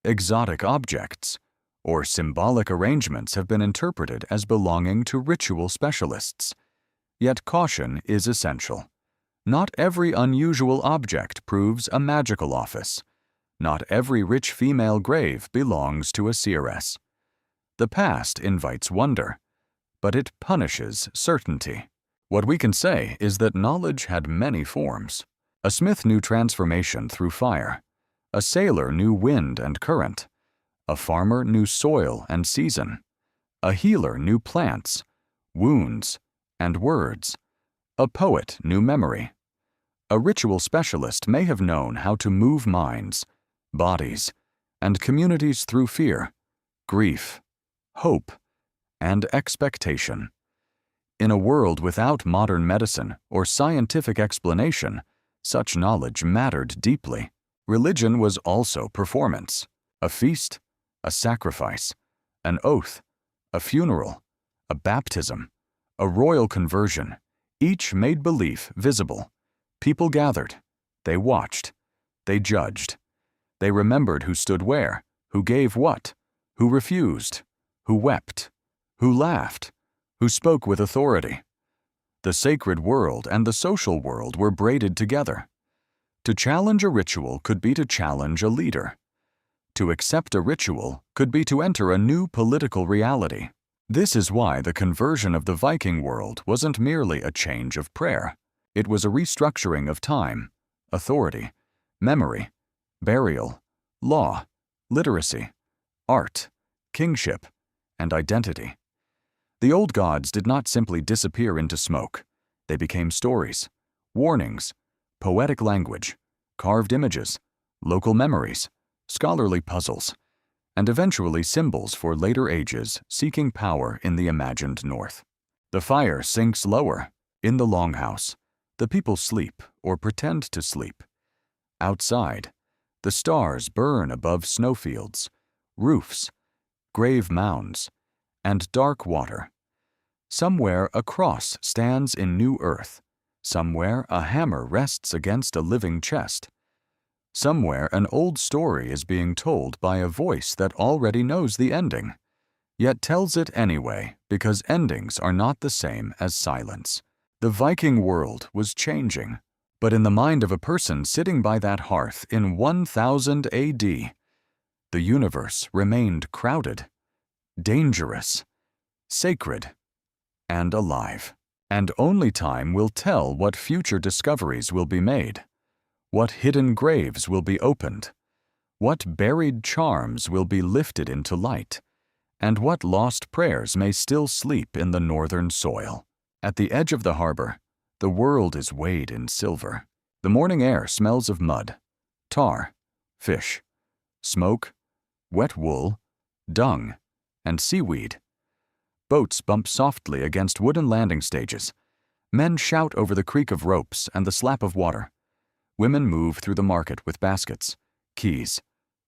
S1: exotic objects, or symbolic arrangements have been interpreted as belonging to ritual specialists. Yet caution is essential. Not every unusual object proves a magical office. Not every rich female grave belongs to a seeress. The past invites wonder, but it punishes certainty. What we can say is that knowledge had many forms. A smith knew transformation through fire. A sailor knew wind and current. A farmer knew soil and season. A healer knew plants, wounds, and words. A poet knew memory. A ritual specialist may have known how to move minds, bodies, and communities through fear, grief, hope, and expectation. In a world without modern medicine or scientific explanation, such knowledge mattered deeply. Religion was also performance: a feast, a sacrifice, an oath, a funeral, a baptism, a royal conversion. Each made belief visible. People gathered. They watched. They judged. They remembered who stood where, who gave what, who refused, who wept, who laughed, who spoke with authority. The sacred world and the social world were braided together. To challenge a ritual could be to challenge a leader. To accept a ritual could be to enter a new political reality. This is why the conversion of the Viking world wasn't merely a change of prayer. It was a restructuring of time, authority, memory, burial, law, literacy, art, kingship, and identity. The old gods did not simply disappear into smoke. They became stories, warnings, poetic language, carved images, local memories, scholarly puzzles, and eventually symbols for later ages seeking power in the imagined north. The fire sinks lower, in the longhouse. The people sleep or pretend to sleep. Outside, the stars burn above snowfields, roofs, grave mounds, and dark water. Somewhere a cross stands in new earth. Somewhere a hammer rests against a living chest. Somewhere an old story is being told by a voice that already knows the ending, yet tells it anyway because endings are not the same as silence. The Viking world was changing, but in the mind of a person sitting by that hearth in 1000 AD, the universe remained crowded, dangerous, sacred, and alive. And only time will tell what future discoveries will be made, what hidden graves will be opened, what buried charms will be lifted into light, and what lost prayers may still sleep in the northern soil. At the edge of the harbor, the world is weighed in silver. The morning air smells of mud, tar, fish, smoke, wet wool, dung, and seaweed. Boats bump softly against wooden landing stages. Men shout over the creak of ropes and the slap of water. Women move through the market with baskets, keys,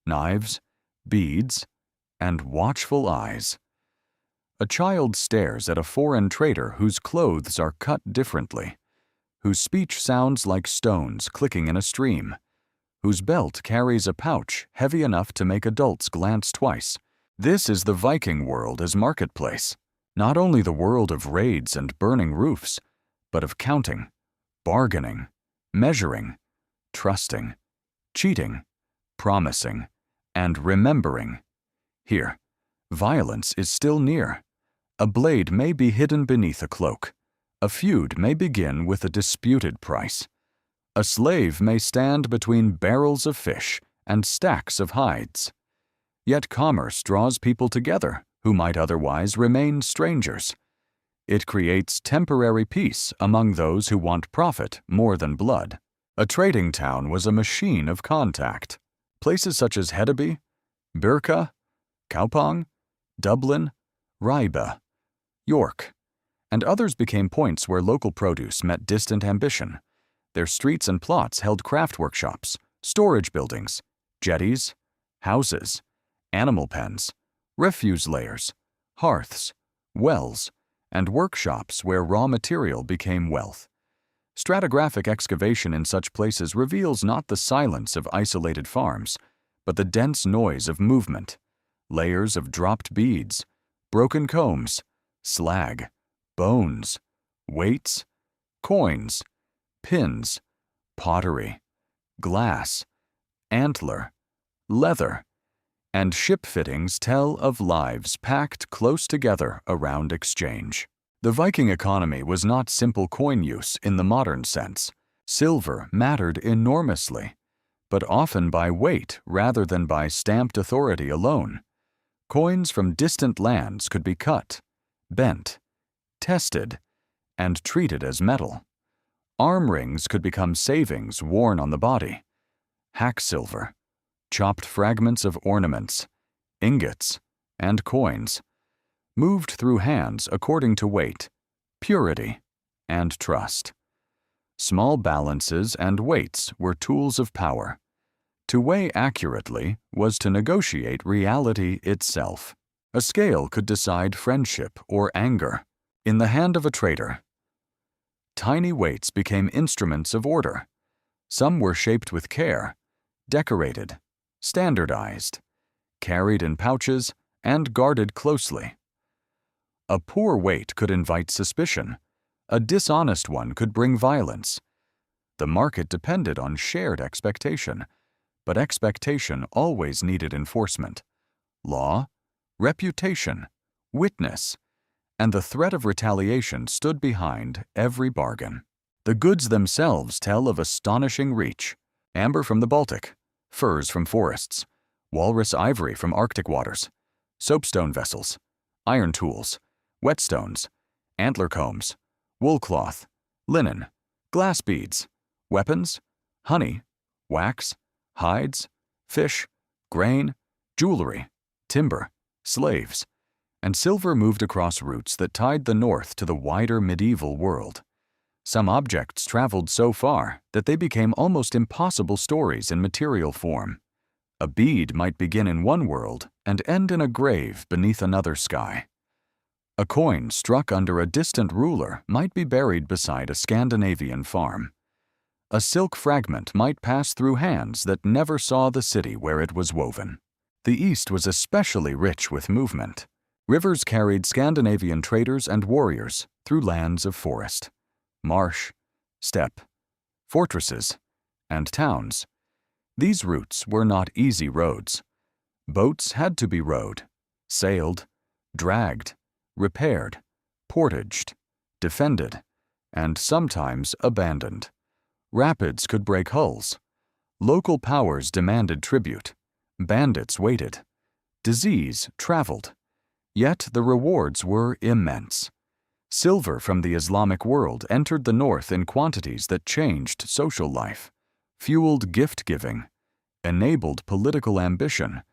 S1: knives, beads, and watchful eyes. A child stares at a foreign trader whose clothes are cut differently, whose speech sounds like stones clicking in a stream, whose belt carries a pouch heavy enough to make adults glance twice. This is the Viking world as marketplace, not only the world of raids and burning roofs, but of counting, bargaining, measuring, trusting, cheating, promising, and remembering. Here, violence is still near. A blade may be hidden beneath a cloak. A feud may begin with a disputed price. A slave may stand between barrels of fish and stacks of hides. Yet commerce draws people together who might otherwise remain strangers. It creates temporary peace among those who want profit more than blood. A trading town was a machine of contact. Places such as Hedeby, Birka, Kaupang, Dublin, Ribe, York, and others became points where local produce met distant ambition. Their streets and plots held craft workshops, storage buildings, jetties, houses, animal pens, refuse layers, hearths, wells, and workshops where raw material became wealth. Stratigraphic excavation in such places reveals not the silence of isolated farms, but the dense noise of movement, layers of dropped beads, broken combs, slag, bones, weights, coins, pins, pottery, glass, antler, leather, and ship fittings tell of lives packed close together around exchange. The Viking economy was not simple coin use in the modern sense. Silver mattered enormously, but often by weight rather than by stamped authority alone. Coins from distant lands could be cut, bent, tested, and treated as metal. Arm rings could become savings worn on the body. Hack silver, chopped fragments of ornaments, ingots, and coins, moved through hands according to weight, purity, and trust. Small balances and weights were tools of power. To weigh accurately was to negotiate reality itself. A scale could decide friendship or anger. In the hand of a trader, tiny weights became instruments of order. Some were shaped with care, decorated, standardized, carried in pouches, and guarded closely. A poor weight could invite suspicion. A dishonest one could bring violence. The market depended on shared expectation, but expectation always needed enforcement. Law, reputation, witness, and the threat of retaliation stood behind every bargain. The goods themselves tell of astonishing reach: amber from the Baltic, furs from forests, walrus ivory from Arctic waters, soapstone vessels, iron tools, whetstones, antler combs, wool cloth, linen, glass beads, weapons, honey, wax, hides, fish, grain, jewelry, timber, slaves, and silver moved across routes that tied the North to the wider medieval world. Some objects traveled so far that they became almost impossible stories in material form. A bead might begin in one world and end in a grave beneath another sky. A coin struck under a distant ruler might be buried beside a Scandinavian farm. A silk fragment might pass through hands that never saw the city where it was woven. The East was especially rich with movement. Rivers carried Scandinavian traders and warriors through lands of forest, marsh, steppe, fortresses, and towns. These routes were not easy roads. Boats had to be rowed, sailed, dragged, repaired, portaged, defended, and sometimes abandoned. Rapids could break hulls. Local powers demanded tribute. Bandits waited. Disease traveled. Yet the rewards were immense. Silver from the Islamic world entered the North in quantities that changed social life, fueled gift-giving, enabled political ambition,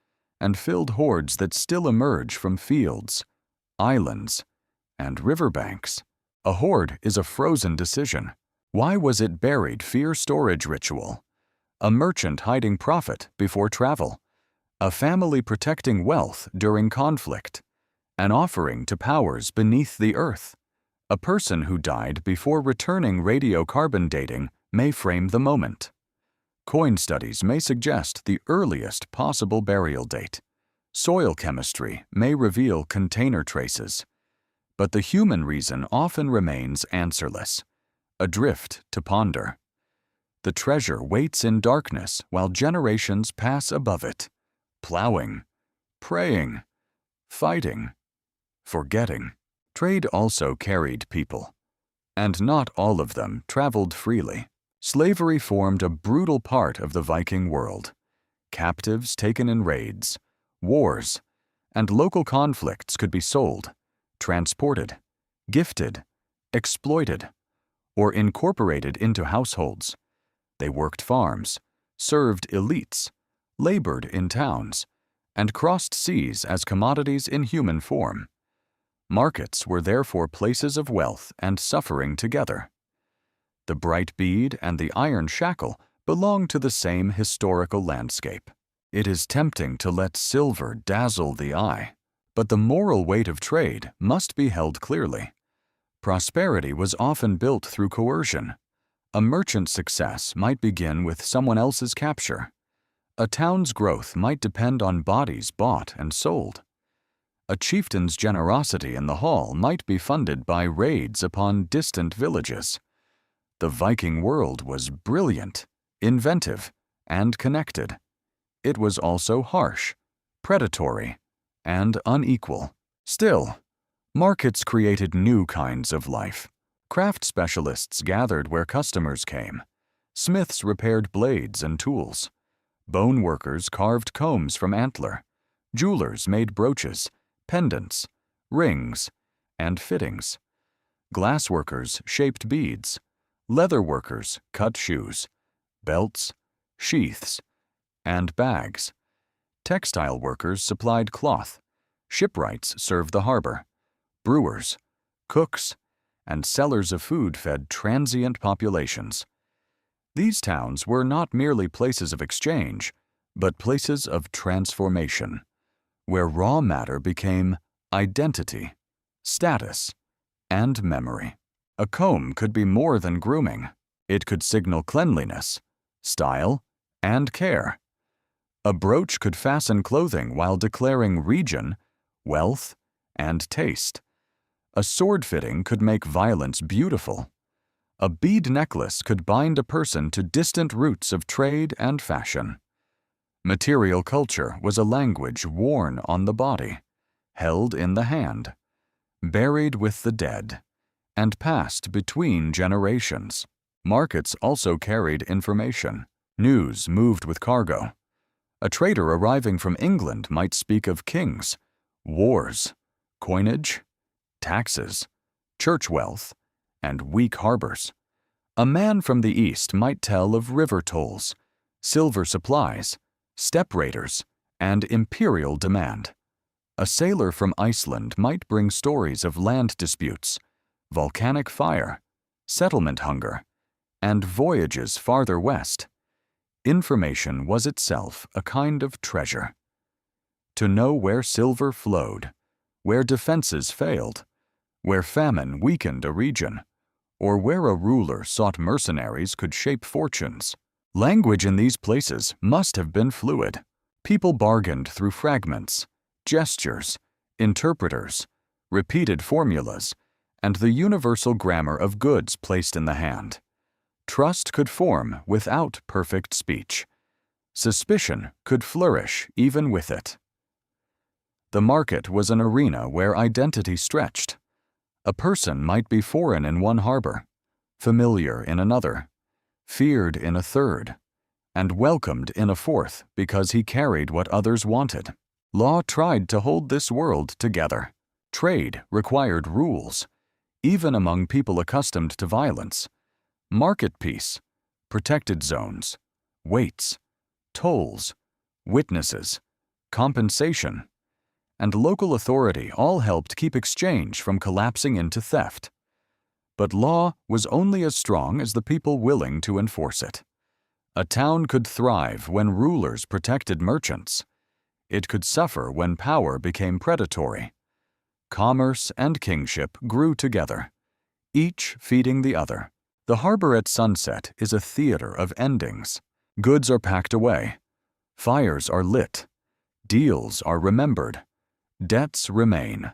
S1: and filled hoards that still emerge from fields, islands, and riverbanks. A hoard is a frozen decision. Why was it buried? Fear storage ritual. A merchant hiding profit before travel. A family protecting wealth during conflict. An offering to powers beneath the earth. A person who died before returning radiocarbon dating may frame the moment. Coin studies may suggest the earliest possible burial date. Soil chemistry may reveal container traces. But the human reason often remains answerless, adrift to ponder. The treasure waits in darkness while generations pass above it, plowing, praying, fighting, forgetting. Trade also carried people, and not all of them traveled freely. Slavery formed a brutal part of the Viking world. Captives taken in raids, wars, and local conflicts could be sold, transported, gifted, exploited, or incorporated into households. They worked farms, served elites, labored in towns, and crossed seas as commodities in human form. Markets were therefore places of wealth and suffering together. The bright bead and the iron shackle belong to the same historical landscape. It is tempting to let silver dazzle the eye, but the moral weight of trade must be held clearly. Prosperity was often built through coercion. A merchant's success might begin with someone else's capture. A town's growth might depend on bodies bought and sold. A chieftain's generosity in the hall might be funded by raids upon distant villages. The Viking world was brilliant, inventive, and connected. It was also harsh, predatory, and unequal. Still, markets created new kinds of life. Craft specialists gathered where customers came. Smiths repaired blades and tools. Bone workers carved combs from antler. Jewelers made brooches, pendants, rings, and fittings. Glassworkers shaped beads. Leather workers cut shoes, belts, sheaths, and bags. Textile workers supplied cloth. Shipwrights served the harbor. Brewers, cooks, and sellers of food fed transient populations. These towns were not merely places of exchange, but places of transformation, where raw matter became identity, status, and memory. A comb could be more than grooming. It could signal cleanliness, style, and care. A brooch could fasten clothing while declaring region, wealth, and taste. A sword fitting could make violence beautiful. A bead necklace could bind a person to distant roots of trade and fashion. Material culture was a language worn on the body, held in the hand, buried with the dead, and passed between generations. Markets also carried information. News moved with cargo. A trader arriving from England might speak of kings, wars, coinage, taxes, church wealth, and weak harbors. A man from the East might tell of river tolls, silver supplies, steppe raiders, and imperial demand. A sailor from Iceland might bring stories of land disputes, volcanic fire, settlement hunger, and voyages farther west. Information was itself a kind of treasure. To know where silver flowed, where defenses failed, where famine weakened a region, or where a ruler sought mercenaries could shape fortunes. Language in these places must have been fluid. People bargained through fragments, gestures, interpreters, repeated formulas, and the universal grammar of goods placed in the hand. Trust could form without perfect speech. Suspicion could flourish even with it. The market was an arena where identity stretched. A person might be foreign in one harbor, familiar in another, feared in a third, and welcomed in a fourth because he carried what others wanted. Law tried to hold this world together. Trade required rules, even among people accustomed to violence. Market peace, protected zones, weights, tolls, witnesses, compensation, and local authority all helped keep exchange from collapsing into theft. But law was only as strong as the people willing to enforce it. A town could thrive when rulers protected merchants. It could suffer when power became predatory. Commerce and kingship grew together, each feeding the other. The harbor at sunset is a theater of endings. Goods are packed away. Fires are lit. Deals are remembered. Debts remain.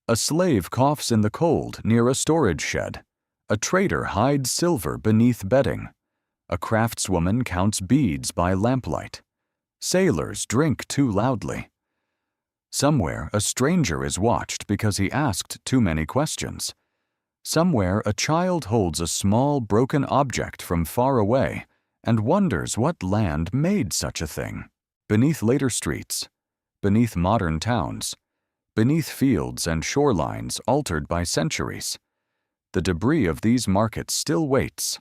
S1: A slave coughs in the cold near a storage shed. A trader hides silver beneath bedding. A craftswoman counts beads by lamplight. Sailors drink too loudly. Somewhere a stranger is watched because he asked too many questions. Somewhere a child holds a small broken object from far away and wonders what land made such a thing. Beneath later streets, beneath modern towns, beneath fields and shorelines altered by centuries. The debris of these markets still waits: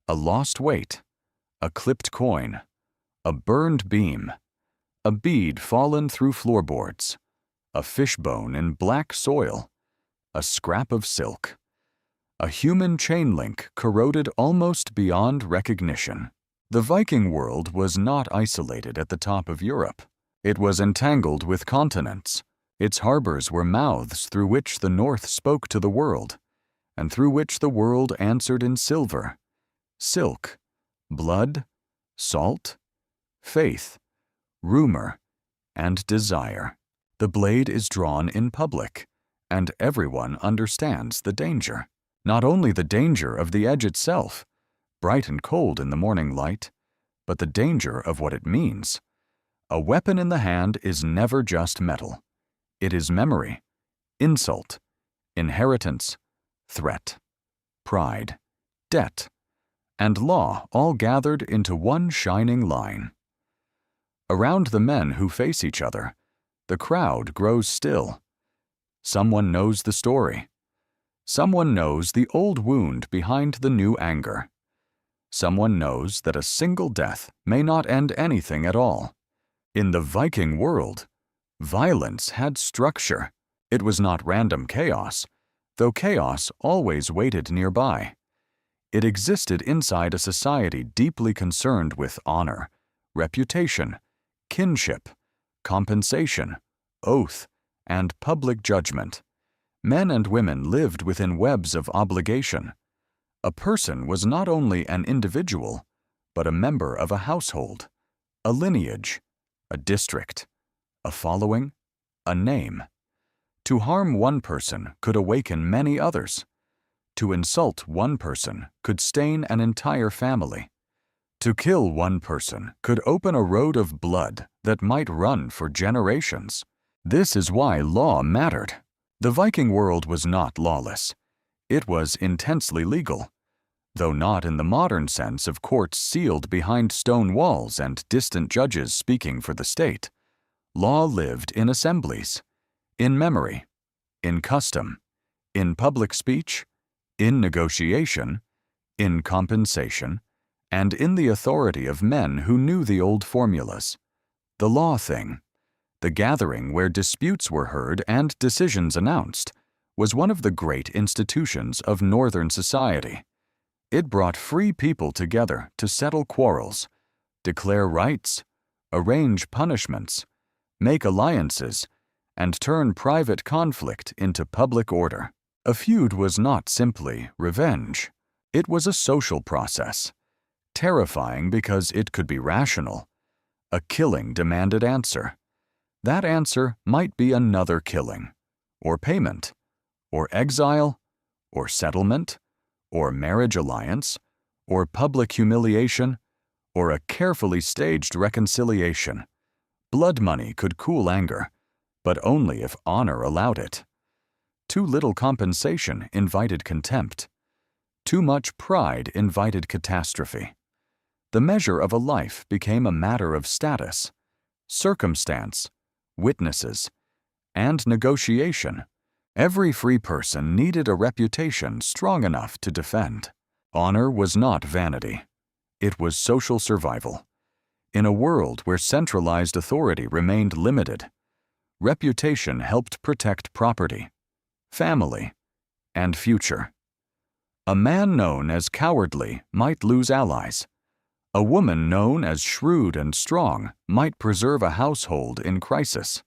S1: a lost weight, a clipped coin, a burned beam, a bead fallen through floorboards, a fishbone in black soil, a scrap of silk, a human chain link corroded almost beyond recognition. The Viking world was not isolated at the top of Europe. It was entangled with continents. Its harbors were mouths through which the North spoke to the world, and through which the world answered in silver, silk, blood, salt, faith, rumor, and desire. The blade is drawn in public, and everyone understands the danger. Not only the danger of the edge itself, bright and cold in the morning light, but the danger of what it means. A weapon in the hand is never just metal. It is memory, insult, inheritance, threat, pride, debt, and law all gathered into one shining line. Around the men who face each other, the crowd grows still. Someone knows the story. Someone knows the old wound behind the new anger. Someone knows that a single death may not end anything at all. In the Viking world, violence had structure. It was not random chaos, though chaos always waited nearby. It existed inside a society deeply concerned with honor, reputation, kinship, compensation, oath, and public judgment. Men and women lived within webs of obligation. A person was not only an individual, but a member of a household, a lineage, a district, a following, a name. To harm one person could awaken many others. To insult one person could stain an entire family. To kill one person could open a road of blood that might run for generations. This is why law mattered. The Viking world was not lawless. It was intensely legal, though not in the modern sense of courts sealed behind stone walls and distant judges speaking for the state. Law lived in assemblies, in memory, in custom, in public speech, in negotiation, in compensation, and in the authority of men who knew the old formulas. The law thing, the gathering where disputes were heard and decisions announced, was one of the great institutions of Northern society. It brought free people together to settle quarrels, declare rights, arrange punishments, make alliances, and turn private conflict into public order. A feud was not simply revenge. It was a social process, terrifying because it could be rational. A killing demanded answer. That answer might be another killing, or payment, or exile, or settlement, or marriage alliance, or public humiliation, or a carefully staged reconciliation. Blood money could cool anger, but only if honor allowed it. Too little compensation invited contempt. Too much pride invited catastrophe. The measure of a life became a matter of status, circumstance, witnesses, and negotiation. Every free person needed a reputation strong enough to defend. Honor was not vanity. It was social survival. In a world where centralized authority remained limited, reputation helped protect property, family, and future. A man known as cowardly might lose allies. A woman known as shrewd and strong might preserve a household in crisis.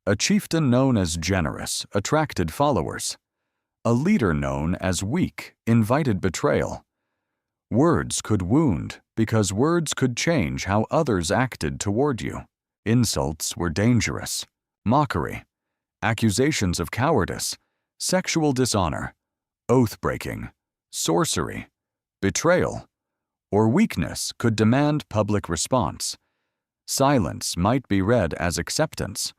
S1: A chieftain known as generous attracted followers. A leader known as weak invited betrayal. Words could wound because words could change how others acted toward you. Insults were dangerous. Mockery, accusations of cowardice, sexual dishonor, oath-breaking, sorcery, betrayal, or weakness could demand public response. Silence might be read as acceptance,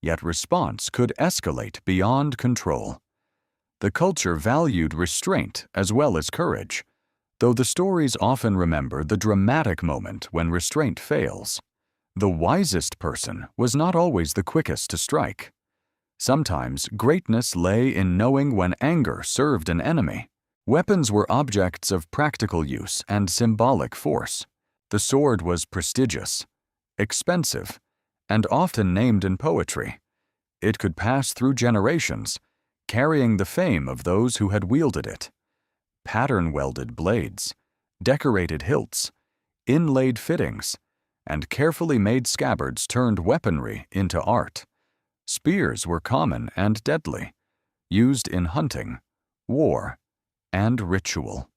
S1: yet response could escalate beyond control. The culture valued restraint as well as courage, though the stories often remember the dramatic moment when restraint fails. The wisest person was not always the quickest to strike. Sometimes greatness lay in knowing when anger served an enemy. Weapons were objects of practical use and symbolic force. The sword was prestigious, expensive, and often named in poetry. It could pass through generations, carrying the fame of those who had wielded it. Pattern-welded blades, decorated hilts, inlaid fittings, and carefully made scabbards turned weaponry into art. Spears were common and deadly, used in hunting, war, and ritual.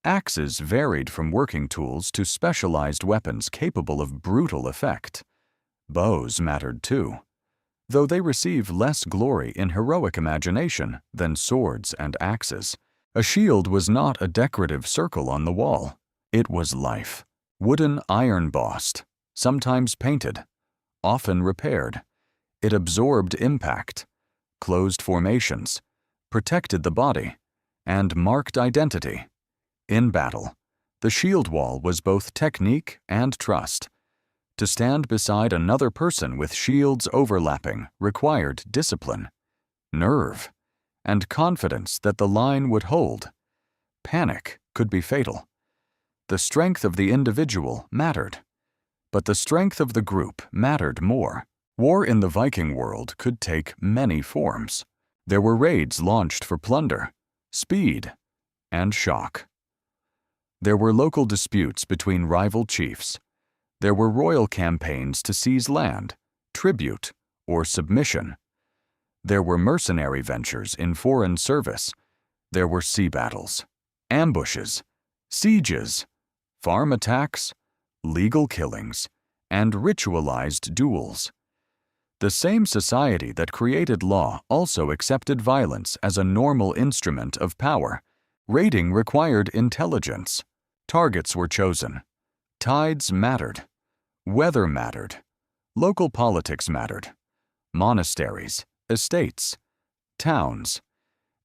S1: Axes varied from working tools to specialized weapons capable of brutal effect. Bows mattered too, though they receive less glory in heroic imagination than swords and axes. A shield was not a decorative circle on the wall. It was life. Wooden iron bossed, sometimes painted, often repaired. It absorbed impact, closed formations, protected the body, and marked identity. In battle, the shield wall was both technique and trust. To stand beside another person with shields overlapping required discipline, nerve, and confidence that the line would hold. Panic could be fatal. The strength of the individual mattered, but the strength of the group mattered more. War in the Viking world could take many forms. There were raids launched for plunder, speed, and shock. There were local disputes between rival chiefs. There were royal campaigns to seize land, tribute, or submission. There were mercenary ventures in foreign service. There were sea battles, ambushes, sieges, farm attacks, legal killings, and ritualized duels. The same society that created law also accepted violence as a normal instrument of power. Raiding required intelligence. Targets were chosen. Tides mattered. Weather mattered. Local politics mattered. Monasteries, estates, towns,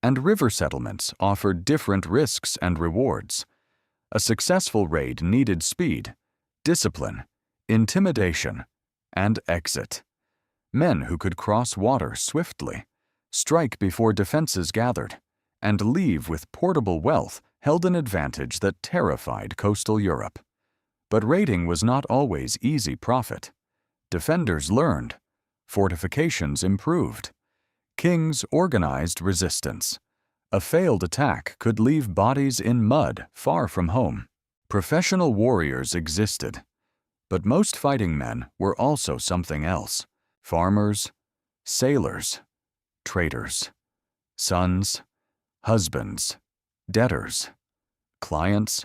S1: and river settlements offered different risks and rewards. A successful raid needed speed, discipline, intimidation, and exit. Men who could cross water swiftly, strike before defenses gathered, and leave with portable wealth held an advantage that terrified coastal Europe. But raiding was not always easy profit. Defenders learned. Fortifications improved. Kings organized resistance. A failed attack could leave bodies in mud far from home. Professional warriors existed, but most fighting men were also something else. Farmers, sailors, traders, sons, husbands, debtors, clients,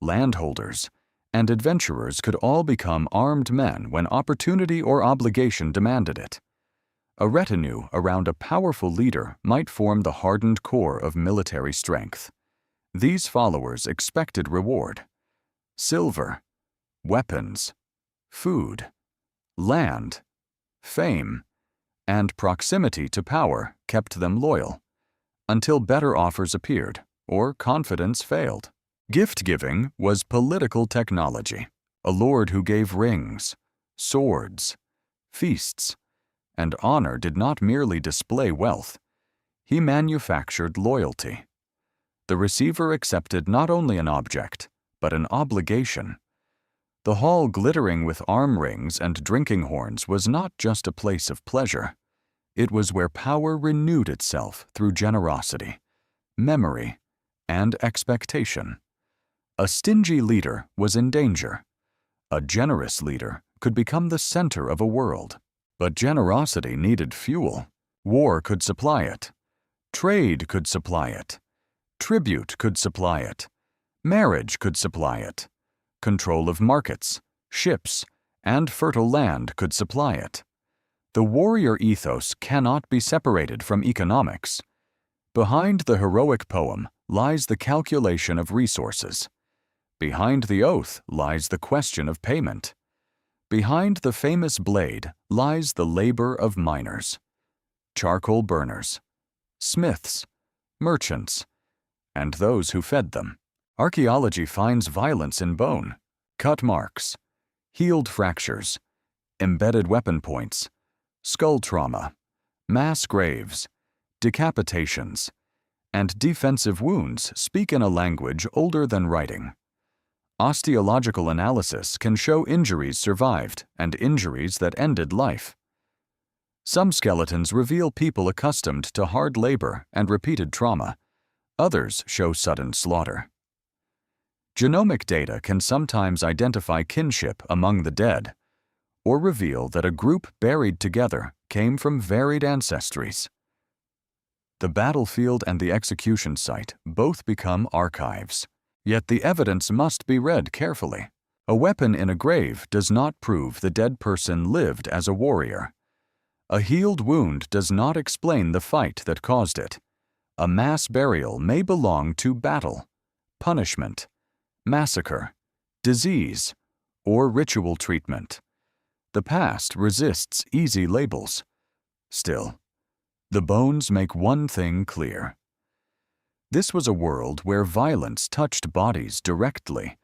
S1: landholders, and adventurers could all become armed men when opportunity or obligation demanded it. A retinue around a powerful leader might form the hardened core of military strength. These followers expected reward: silver, weapons, food, land, fame, and proximity to power kept them loyal, until better offers appeared or confidence failed. Gift-giving was political technology. A lord who gave rings, swords, feasts, and honor did not merely display wealth. He manufactured loyalty. The receiver accepted not only an object, but an obligation. The hall glittering with arm rings and drinking horns was not just a place of pleasure. It was where power renewed itself through generosity, memory, and expectation. A stingy leader was in danger. A generous leader could become the center of a world. But generosity needed fuel. War could supply it. Trade could supply it. Tribute could supply it. Marriage could supply it. Control of markets, ships, and fertile land could supply it. The warrior ethos cannot be separated from economics. Behind the heroic poem lies the calculation of resources. Behind the oath lies the question of payment. Behind the famous blade lies the labor of miners, charcoal burners, smiths, merchants, and those who fed them. Archaeology finds violence in bone, cut marks, healed fractures, embedded weapon points, skull trauma, Mass graves, decapitations, and defensive wounds speak in a language older than writing. Osteological analysis can show injuries survived and injuries that ended life. Some skeletons reveal people accustomed to hard labor and repeated trauma. Others show sudden slaughter. Genomic data can sometimes identify kinship among the dead, or reveal that a group buried together came from varied ancestries. The battlefield and the execution site both become archives. Yet the evidence must be read carefully. A weapon in a grave does not prove the dead person lived as a warrior. A healed wound does not explain the fight that caused it. A mass burial may belong to battle, punishment, massacre, disease, or ritual treatment. The past resists easy labels. Still, the bones make one thing clear. This was a world where violence touched bodies directly,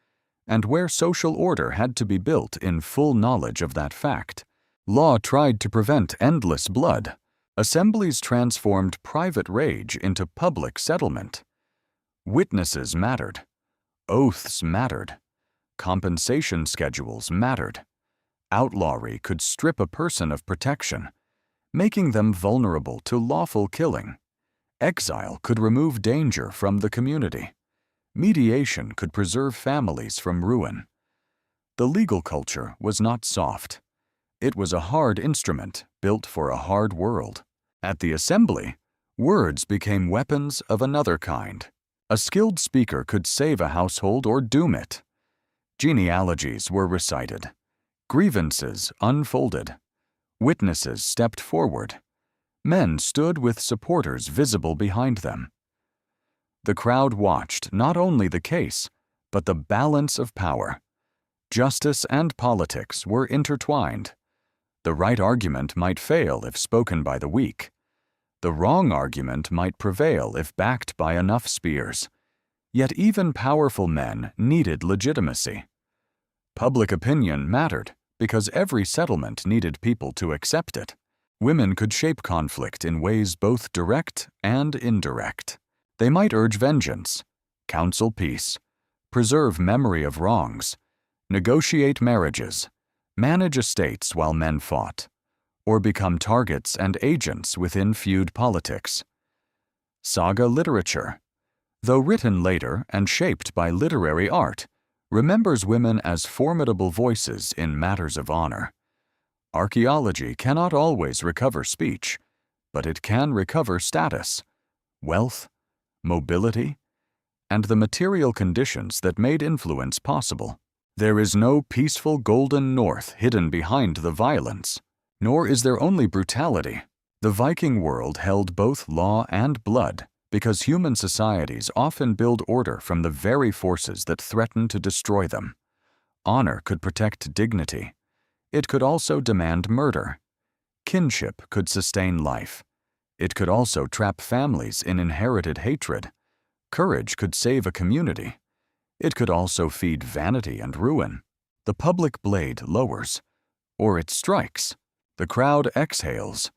S1: and where social order had to be built in full knowledge of that fact. Law tried to prevent endless blood. Assemblies transformed private rage into public settlement. Witnesses mattered. Oaths mattered. Compensation schedules mattered. Outlawry could strip a person of protection, making them vulnerable to lawful killing. Exile could remove danger from the community. Mediation could preserve families from ruin. The legal culture was not soft. It was a hard instrument built for a hard world. At the assembly, words became weapons of another kind. A skilled speaker could save a household or doom it. Genealogies were recited. Grievances unfolded. Witnesses stepped forward. Men stood with supporters visible behind them. The crowd watched not only the case, but the balance of power. Justice and politics were intertwined. The right argument might fail if spoken by the weak. The wrong argument might prevail if backed by enough spears. Yet even powerful men needed legitimacy. Public opinion mattered because every settlement needed people to accept it. Women could shape conflict in ways both direct and indirect. They might urge vengeance, counsel peace, preserve memory of wrongs, negotiate marriages, manage estates while men fought, or become targets and agents within feud politics. Saga literature, though written later and shaped by literary art, remembers women as formidable voices in matters of honor. Archaeology cannot always recover speech, but it can recover status, wealth, mobility, and the material conditions that made influence possible. There is no peaceful golden north hidden behind the violence, nor is there only brutality. The Viking world held both law and blood because human societies often build order from the very forces that threaten to destroy them. Honor could protect dignity. It could also demand murder. Kinship could sustain life. It could also trap families in inherited hatred. Courage could save a community. It could also feed vanity and ruin. The public blade lowers, or it strikes. The crowd exhales,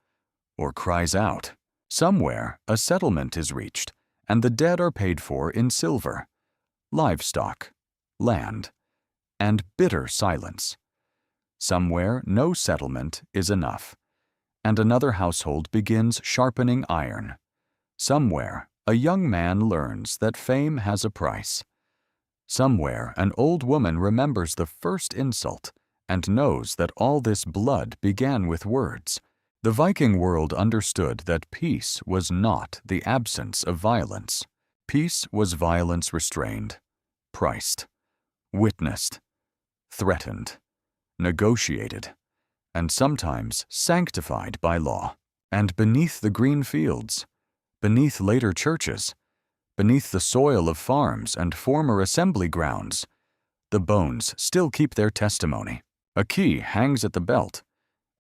S1: or cries out. Somewhere, a settlement is reached, and the dead are paid for in silver, livestock, land, and bitter silence. Somewhere, no settlement is enough, and another household begins sharpening iron. Somewhere, a young man learns that fame has a price. Somewhere, an old woman remembers the first insult and knows that all this blood began with words. The Viking world understood that peace was not the absence of violence. Peace was violence restrained, priced, witnessed, threatened, negotiated, and sometimes sanctified by law. And beneath the green fields, beneath later churches, beneath the soil of farms and former assembly grounds, the bones still keep their testimony. A key hangs at the belt,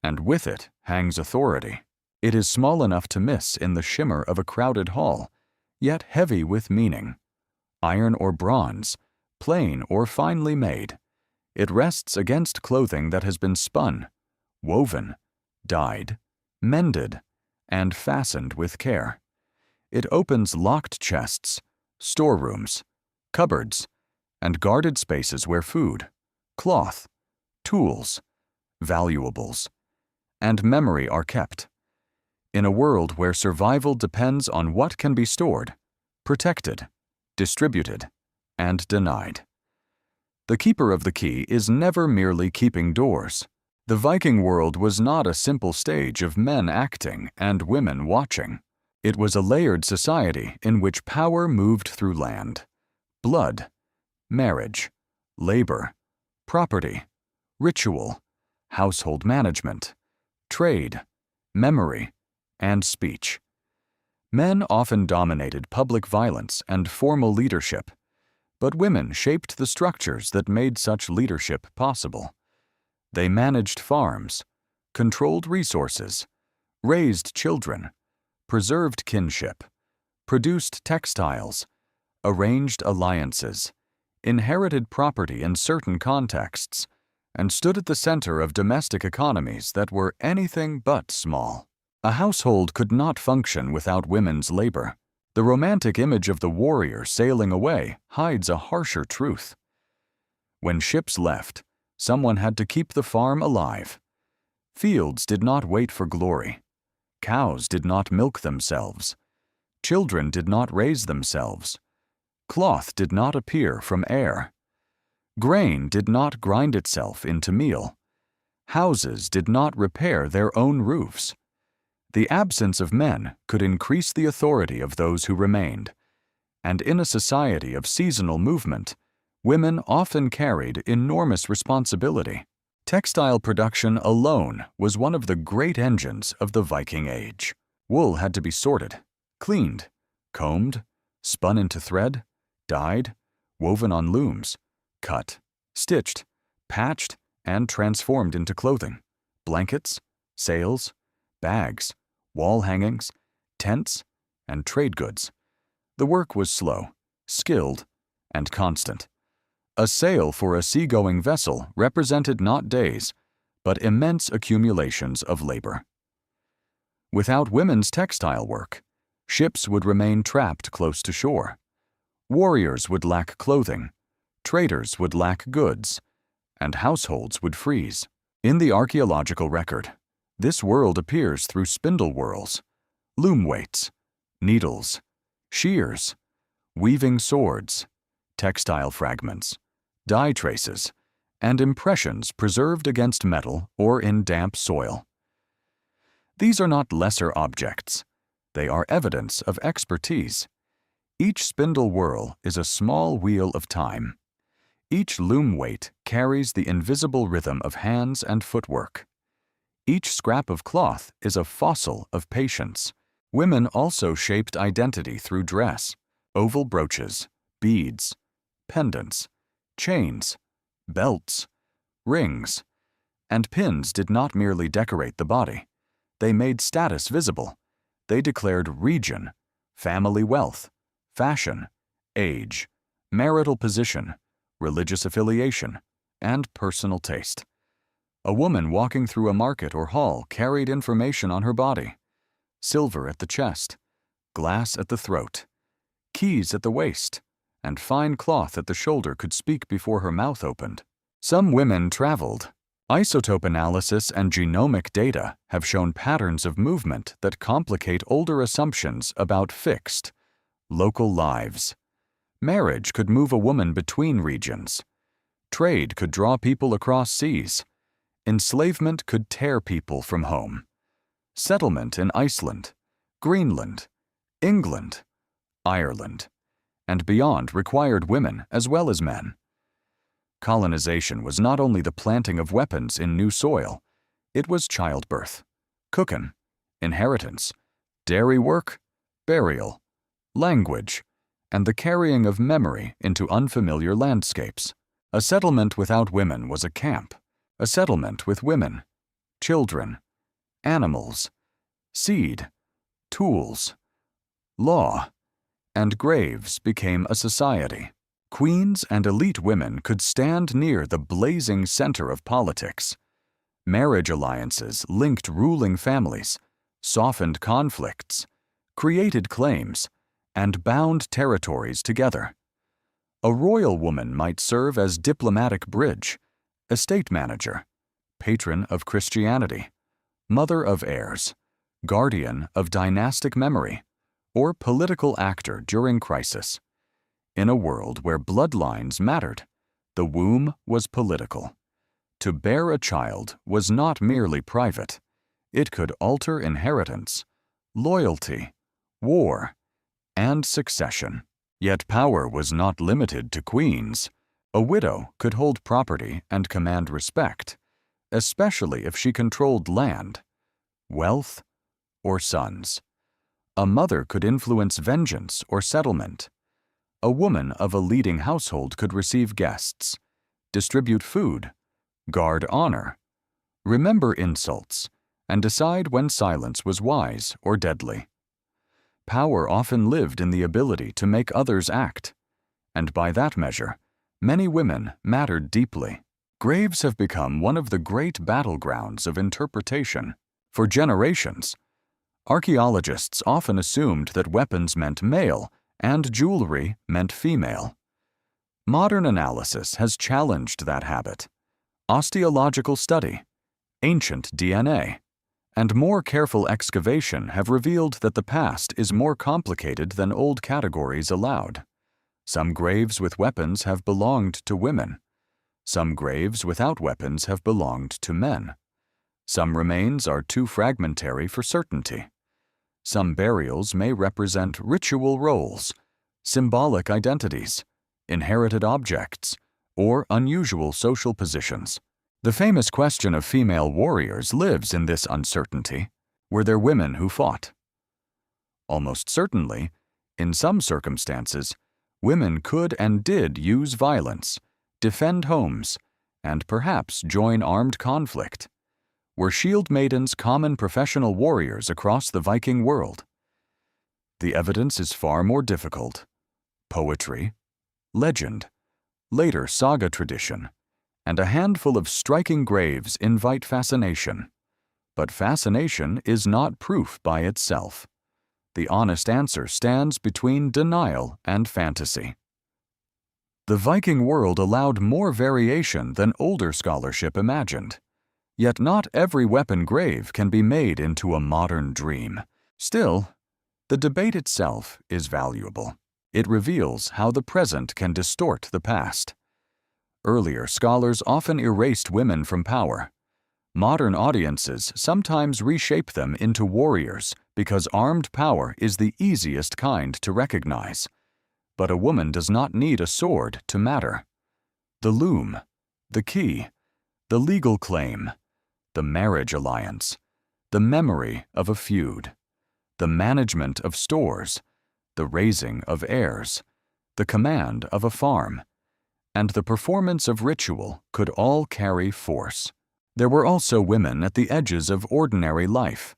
S1: and with it hangs authority. It is small enough to miss in the shimmer of a crowded hall, yet heavy with meaning. Iron or bronze, plain or finely made, it rests against clothing that has been spun, woven, dyed, mended, and fastened with care. It opens locked chests, storerooms, cupboards, and guarded spaces where food, cloth, tools, valuables, and memory are kept. In a world where survival depends on what can be stored, protected, distributed, and denied. The keeper of the key is never merely keeping doors. The Viking world was not a simple stage of men acting and women watching. It was a layered society in which power moved through land, blood, marriage, labor, property, ritual, household management, trade, memory, and speech. Men often dominated public violence and formal leadership, but women shaped the structures that made such leadership possible. They managed farms, controlled resources, raised children, preserved kinship, produced textiles, arranged alliances, inherited property in certain contexts, and stood at the center of domestic economies that were anything but small. A household could not function without women's labor. The romantic image of the warrior sailing away hides a harsher truth. When ships left, someone had to keep the farm alive. Fields did not wait for glory. Cows did not milk themselves. Children did not raise themselves. Cloth did not appear from air. Grain did not grind itself into meal. Houses did not repair their own roofs. The absence of men could increase the authority of those who remained, and in a society of seasonal movement, women often carried enormous responsibility. Textile production alone was one of the great engines of the Viking Age. Wool had to be sorted, cleaned, combed, spun into thread, dyed, woven on looms, cut, stitched, patched, and transformed into clothing, blankets, sails, bags, wall hangings, tents, and trade goods. The work was slow, skilled, and constant. A sail for a seagoing vessel represented not days, but immense accumulations of labor. Without women's textile work, ships would remain trapped close to shore. Warriors would lack clothing, traders would lack goods, and households would freeze. In the archaeological record, this world appears through spindle whorls, loom weights, needles, shears, weaving swords, textile fragments, dye traces, and impressions preserved against metal or in damp soil. These are not lesser objects. They are evidence of expertise. Each spindle whorl is a small wheel of time. Each loom weight carries the invisible rhythm of hands and footwork. Each scrap of cloth is a fossil of patience. Women also shaped identity through dress, oval brooches, beads, pendants, chains, belts, rings, and pins did not merely decorate the body. They made status visible. They declared region, family wealth, fashion, age, marital position, religious affiliation, and personal taste. A woman walking through a market or hall carried information on her body: silver at the chest, glass at the throat, keys at the waist, and fine cloth at the shoulder could speak before her mouth opened. Some women traveled. Isotope analysis and genomic data have shown patterns of movement that complicate older assumptions about fixed, local lives. Marriage could move a woman between regions. Trade could draw people across seas. Enslavement could tear people from home. Settlement in Iceland, Greenland, England, Ireland, and beyond required women as well as men. Colonization was not only the planting of weapons in new soil, it was childbirth, cooking, inheritance, dairy work, burial, language, and the carrying of memory into unfamiliar landscapes. A settlement without women was a camp. A settlement with women, children, animals, seed, tools, law, and graves became a society. Queens and elite women could stand near the blazing center of politics. Marriage alliances linked ruling families, softened conflicts, created claims, and bound territories together. A royal woman might serve as diplomatic bridge, estate manager, patron of Christianity, mother of heirs, guardian of dynastic memory, or political actor during crisis. In a world where bloodlines mattered, the womb was political. To bear a child was not merely private. It could alter inheritance, loyalty, war, and succession. Yet power was not limited to queens. A widow could hold property and command respect, especially if she controlled land, wealth, or sons. A mother could influence vengeance or settlement. A woman of a leading household could receive guests, distribute food, guard honor, remember insults, and decide when silence was wise or deadly. Power often lived in the ability to make others act, and by that measure, many women mattered deeply. Graves have become one of the great battlegrounds of interpretation. For generations, archaeologists often assumed that weapons meant male and jewelry meant female. Modern analysis has challenged that habit. Osteological study, ancient DNA, and more careful excavation have revealed that the past is more complicated than old categories allowed. Some graves with weapons have belonged to women. Some graves without weapons have belonged to men. Some remains are too fragmentary for certainty. Some burials may represent ritual roles, symbolic identities, inherited objects, or unusual social positions. The famous question of female warriors lives in this uncertainty. Were there women who fought? Almost certainly, in some circumstances, women could and did use violence, defend homes, and perhaps join armed conflict. Were shield maidens common professional warriors across the Viking world? The evidence is far more difficult. Poetry, legend, later saga tradition, and a handful of striking graves invite fascination. But fascination is not proof by itself. The honest answer stands between denial and fantasy. The Viking world allowed more variation than older scholarship imagined. Yet not every weapon grave can be made into a modern dream. Still, the debate itself is valuable. It reveals how the present can distort the past. Earlier scholars often erased women from power. Modern audiences sometimes reshape them into warriors because armed power is the easiest kind to recognize. But a woman does not need a sword to matter. The loom, the key, the legal claim, the marriage alliance, the memory of a feud, the management of stores, the raising of heirs, the command of a farm, and the performance of ritual could all carry force. There were also women at the edges of ordinary life,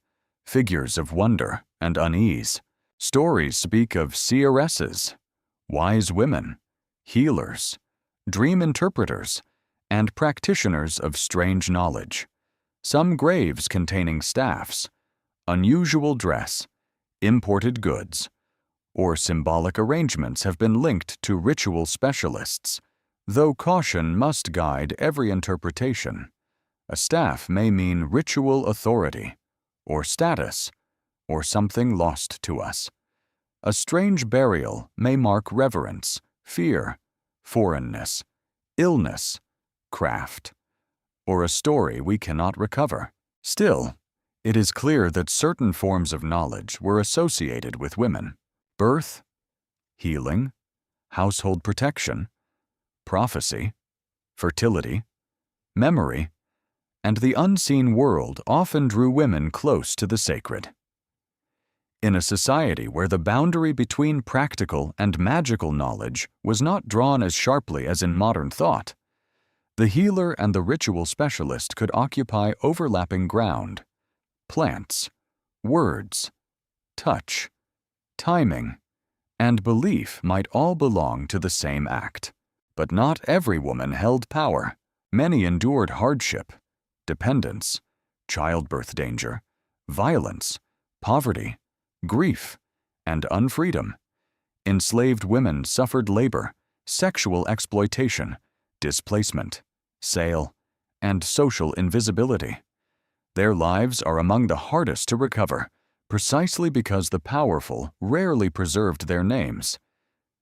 S1: figures of wonder and unease. Stories speak of seeresses, wise women, healers, dream interpreters, and practitioners of strange knowledge. Some graves containing staffs, unusual dress, imported goods, or symbolic arrangements have been linked to ritual specialists, though caution must guide every interpretation. A staff may mean ritual authority, or status, or something lost to us. A strange burial may mark reverence, fear, foreignness, illness, craft, or a story we cannot recover. Still, it is clear that certain forms of knowledge were associated with women: birth, healing, household protection, prophecy, fertility, memory, and the unseen world often drew women close to the sacred. In a society where the boundary between practical and magical knowledge was not drawn as sharply as in modern thought, the healer and the ritual specialist could occupy overlapping ground. Plants, words, touch, timing, and belief might all belong to the same act. But not every woman held power. Many endured hardship, dependence, childbirth danger, violence, poverty, grief, and unfreedom. Enslaved women suffered labor, sexual exploitation, displacement, sale, and social invisibility. Their lives are among the hardest to recover, precisely because the powerful rarely preserved their names.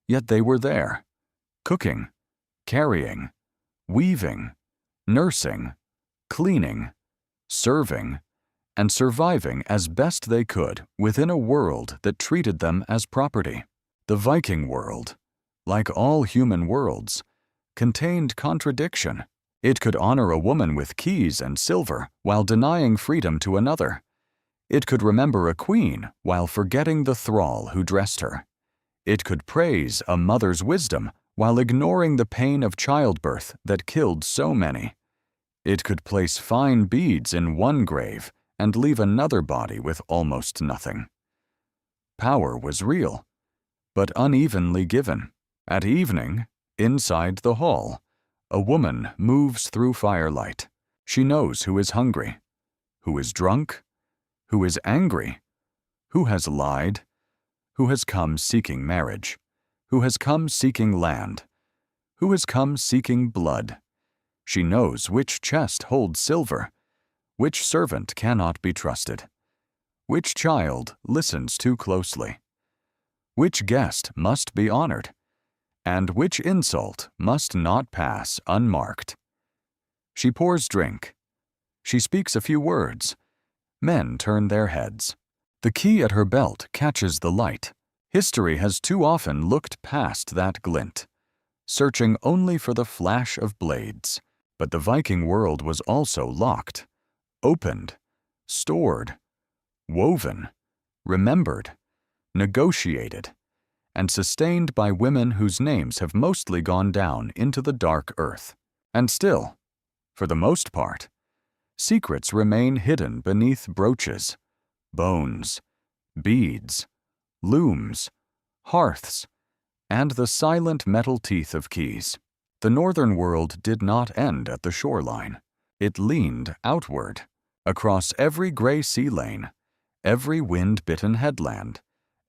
S1: Yet they were there, cooking, carrying, weaving, nursing, cleaning, serving, and surviving as best they could within a world that treated them as property. The Viking world, like all human worlds, contained contradiction. It could honor a woman with keys and silver while denying freedom to another. It could remember a queen while forgetting the thrall who dressed her. It could praise a mother's wisdom while ignoring the pain of childbirth that killed so many. It could place fine beads in one grave and leave another body with almost nothing. Power was real, but unevenly given. At evening, inside the hall, a woman moves through firelight. She knows who is hungry, who is drunk, who is angry, who has lied, who has come seeking marriage, who has come seeking land, who has come seeking blood. She knows which chest holds silver, which servant cannot be trusted, which child listens too closely, which guest must be honored, and which insult must not pass unmarked. She pours drink. She speaks a few words. Men turn their heads. The key at her belt catches the light. History has too often looked past that glint, searching only for the flash of blades. But the Viking world was also locked, opened, stored, woven, remembered, negotiated, and sustained by women whose names have mostly gone down into the dark earth. And still, for the most part, secrets remain hidden beneath brooches, bones, beads, looms, hearths, and the silent metal teeth of keys. The northern world did not end at the shoreline. It leaned outward, across every gray sea lane, every wind-bitten headland,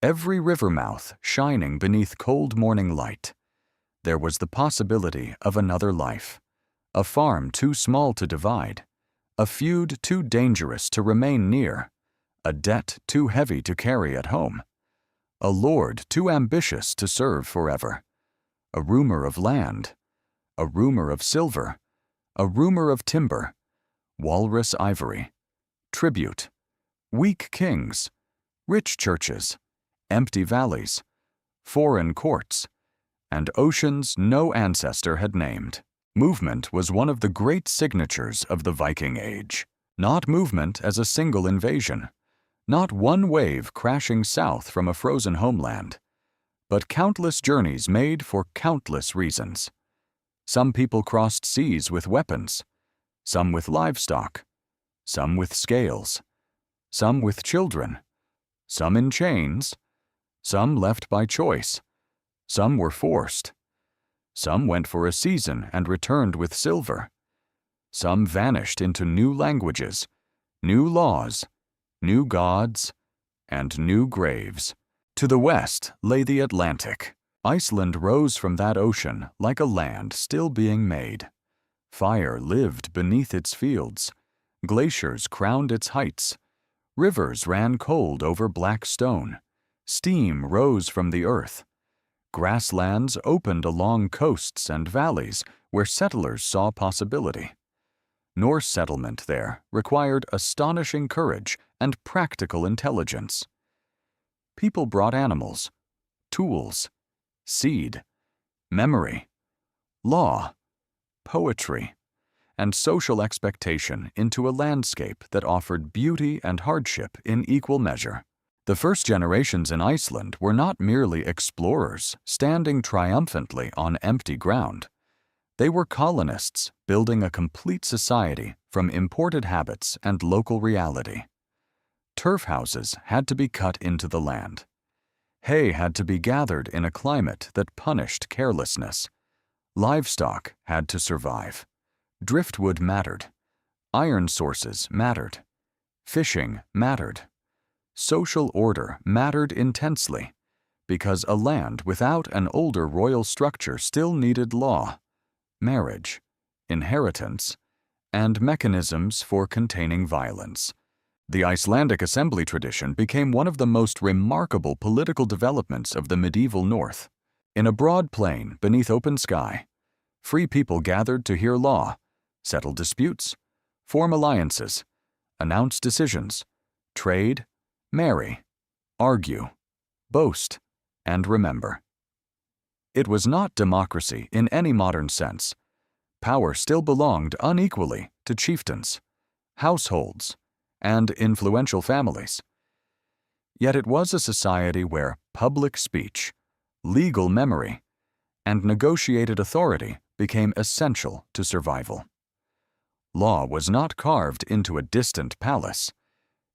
S1: every river mouth shining beneath cold morning light. There was the possibility of another life, a farm too small to divide, a feud too dangerous to remain near, a debt too heavy to carry at home, a lord too ambitious to serve forever, a rumor of land, a rumor of silver, a rumor of timber, walrus ivory, tribute, weak kings, rich churches, empty valleys, foreign courts, and oceans no ancestor had named. Movement was one of the great signatures of the Viking Age. Not movement as a single invasion, not one wave crashing south from a frozen homeland, but countless journeys made for countless reasons. Some people crossed seas with weapons, some with livestock, some with scales, some with children, some in chains, some left by choice, some were forced, some went for a season and returned with silver, some vanished into new languages, new laws, new gods, and new graves. To the west lay the Atlantic. Iceland rose from that ocean like a land still being made. Fire lived beneath its fields, glaciers crowned its heights, rivers ran cold over black stone, steam rose from the earth. Grasslands opened along coasts and valleys where settlers saw possibility. Norse settlement there required astonishing courage and practical intelligence. People brought animals, tools, seed, memory, law, poetry, and social expectation into a landscape that offered beauty and hardship in equal measure. The first generations in Iceland were not merely explorers standing triumphantly on empty ground. They were colonists building a complete society from imported habits and local reality. Turf houses had to be cut into the land. Hay had to be gathered in a climate that punished carelessness. Livestock had to survive. Driftwood mattered. Iron sources mattered. Fishing mattered. social order mattered intensely because a land without an older royal structure still needed law, marriage, inheritance, and mechanisms for containing violence. The Icelandic assembly tradition became one of the most remarkable political developments of the medieval North. In a broad plain beneath open sky, free people gathered to hear law, settle disputes, form alliances, announce decisions, trade, marry, argue, boast, and remember. It was not democracy in any modern sense. Power still belonged unequally to chieftains, households, and influential families. Yet it was a society where public speech, legal memory, and negotiated authority became essential to survival. Law was not carved into a distant palace.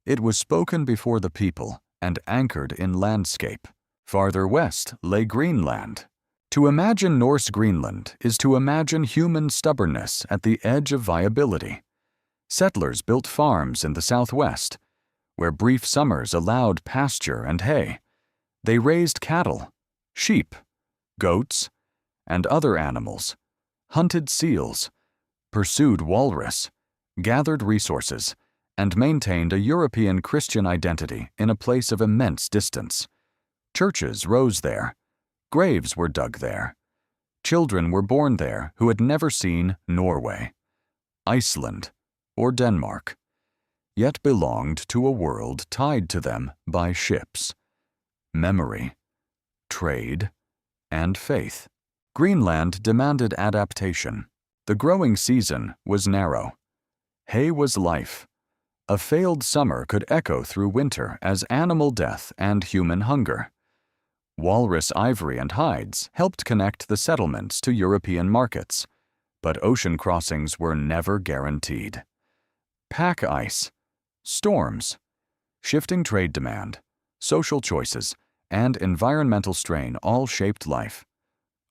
S1: It was spoken before the people and anchored in landscape. Farther west lay Greenland. To imagine Norse Greenland is to imagine human stubbornness at the edge of viability. Settlers built farms in the southwest, where brief summers allowed pasture and hay. They raised cattle, sheep, goats, and other animals, hunted seals, pursued walrus, gathered resources, and maintained a European Christian identity in a place of immense distance. Churches rose there. Graves were dug there. Children were born there who had never seen Norway, Iceland, or Denmark, yet belonged to a world tied to them by ships, memory, trade, and faith. Greenland demanded adaptation. The growing season was narrow. Hay was life. A failed summer could echo through winter as animal death and human hunger. Walrus ivory and hides helped connect the settlements to European markets, but ocean crossings were never guaranteed. Pack ice, storms, shifting trade demand, social choices, and environmental strain all shaped life.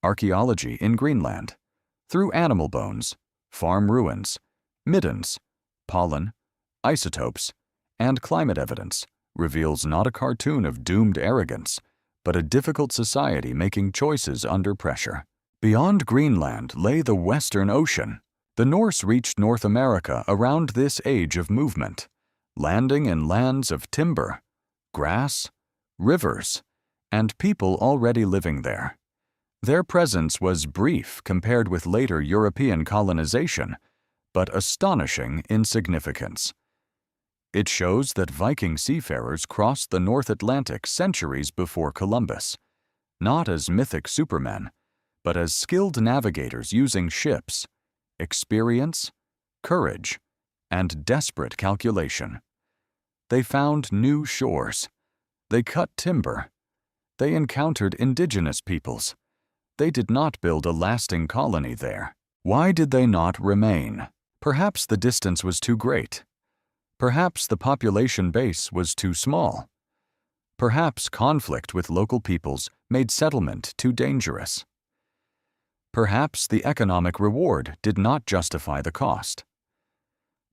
S1: Archaeology in Greenland, through animal bones, farm ruins, middens, pollen, isotopes, and climate evidence, reveals not a cartoon of doomed arrogance, but a difficult society making choices under pressure. Beyond Greenland lay the Western Ocean. The Norse reached North America around this age of movement, landing in lands of timber, grass, rivers, and people already living there. Their presence was brief compared with later European colonization, but astonishing in significance. It shows that Viking seafarers crossed the North Atlantic centuries before Columbus, not as mythic supermen, but as skilled navigators using ships, experience, courage, and desperate calculation. They found new shores. They cut timber. They encountered indigenous peoples. They did not build a lasting colony there. Why did they not remain? Perhaps the distance was too great. Perhaps the population base was too small. Perhaps conflict with local peoples made settlement too dangerous. Perhaps the economic reward did not justify the cost.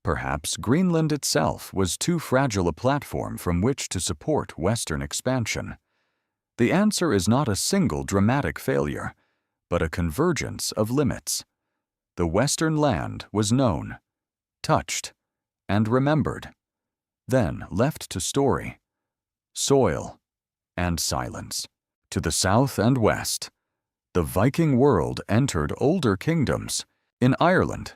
S1: Perhaps Greenland itself was too fragile a platform from which to support Western expansion. The answer is not a single dramatic failure, but a convergence of limits. The Western land was known, touched, and remembered, then left to story, soil, and silence. To the south and west, the Viking world entered older kingdoms. In Ireland,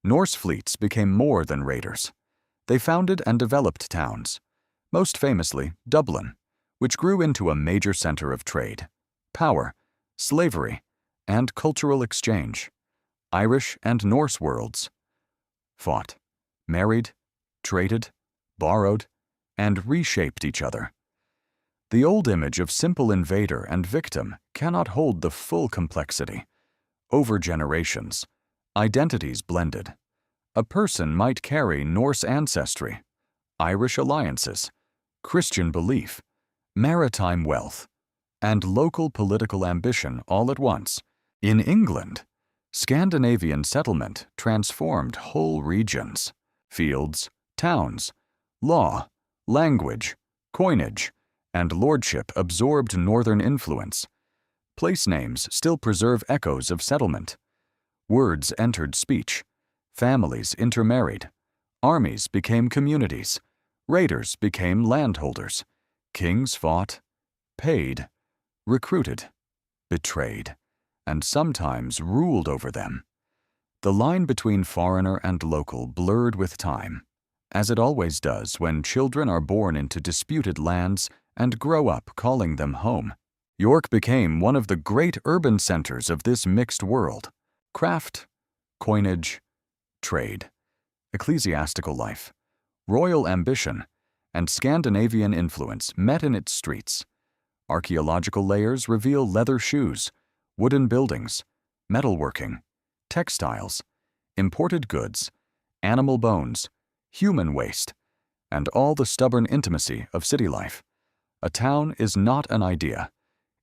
S1: Norse fleets became more than raiders. They founded and developed towns, most famously Dublin, which grew into a major center of trade, power, slavery, and cultural exchange. Irish and Norse worlds fought, married, traded, borrowed, and reshaped each other. The old image of simple invader and victim cannot hold the full complexity. Over generations, identities blended. A person might carry Norse ancestry, Irish alliances, Christian belief, maritime wealth, and local political ambition all at once. In England, Scandinavian settlement transformed whole regions. Fields, towns, law, language, Coinage and lordship absorbed northern influence. Place names still preserve echoes of settlement. Words entered speech. Families intermarried. Armies became communities. Raiders became landholders. Kings fought, paid, recruited, betrayed, and sometimes ruled over them. The line between foreigner and local blurred with time, as it always does when children are born into disputed lands and grow up calling them home. York became one of the great urban centers of this mixed world. Craft, coinage, trade, ecclesiastical life, royal ambition, and Scandinavian influence met in its streets. Archaeological layers reveal leather shoes, wooden buildings, metalworking, textiles, imported goods, animal bones, human waste, and all the stubborn intimacy of city life. A town is not an idea.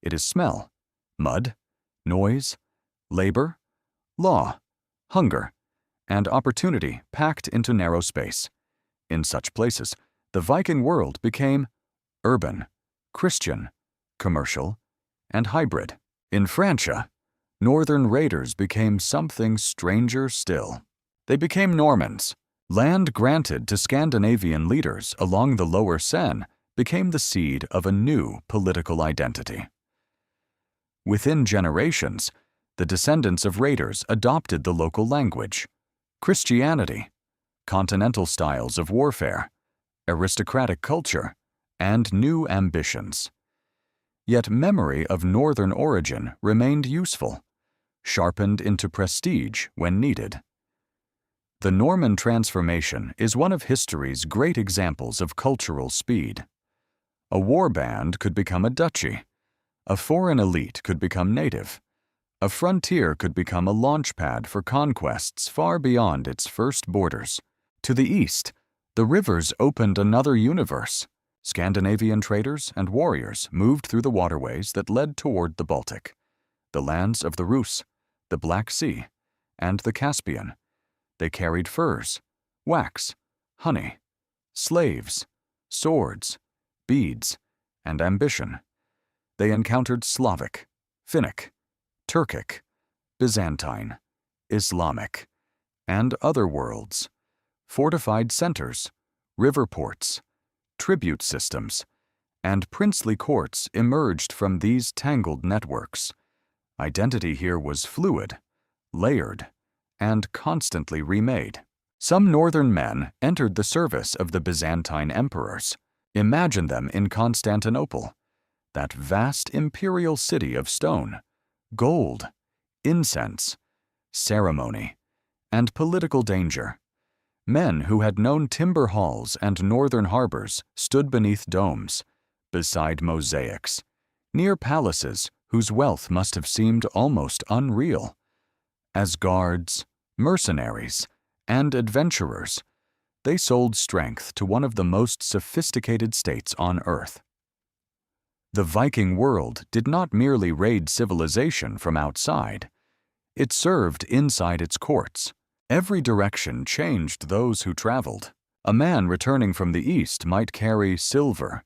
S1: It is smell, mud, noise, labor, law, hunger, and opportunity packed into narrow space. In such places, the Viking world became urban, Christian, commercial, and hybrid. In Francia, northern raiders became something stranger still. They became Normans. Land granted to Scandinavian leaders along the lower Seine became the seed of a new political identity. Within generations, the descendants of raiders adopted the local language, Christianity, continental styles of warfare, aristocratic culture, and new ambitions. Yet memory of northern origin remained useful, sharpened into prestige when needed. The Norman transformation is one of history's great examples of cultural speed. A war band could become a duchy. A foreign elite could become native. A frontier could become a launchpad for conquests far beyond its first borders. To the east, the rivers opened another universe. Scandinavian traders and warriors moved through the waterways that led toward the Baltic, the lands of the Rus, the Black Sea, and the Caspian. They carried furs, wax, honey, slaves, swords, beads, and ambition. They encountered Slavic, Finnic, Turkic, Byzantine, Islamic, and other worlds, fortified centers, river ports, tribute systems, and princely courts emerged from these tangled networks. Identity here was fluid, layered, and constantly remade. Some northern men entered the service of the Byzantine emperors. Imagine them in Constantinople, that vast imperial city of stone, gold, incense, ceremony, and political danger. Men who had known timber halls and northern harbors stood beneath domes, beside mosaics, near palaces whose wealth must have seemed almost unreal. As guards, mercenaries, and adventurers, they sold strength to one of the most sophisticated states on earth. The Viking world did not merely raid civilization from outside. It served inside its courts. Every direction changed those who traveled. A man returning from the east might carry silver,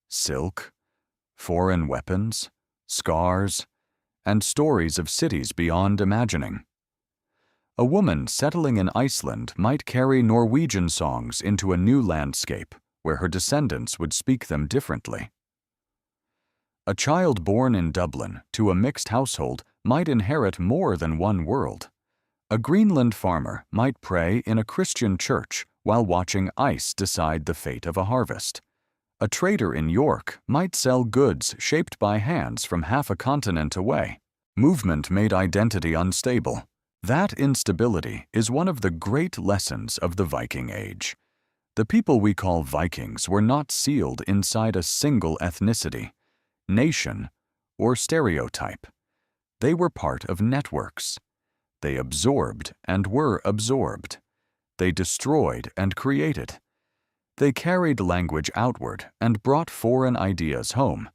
S1: silk, foreign weapons, scars, and stories of cities beyond imagining. A woman settling in Iceland might carry Norwegian songs into a new landscape where her descendants would speak them differently. A child born in Dublin to a mixed household might inherit more than one world. A Greenland farmer might pray in a Christian church while watching ice decide the fate of a harvest. A trader in York might sell goods shaped by hands from half a continent away. Movement made identity unstable. That instability is one of the great lessons of the Viking Age. The people we call Vikings were not sealed inside a single ethnicity, nation, or stereotype. They were part of networks. They absorbed and were absorbed. They destroyed and created. They carried language outward and brought foreign ideas home.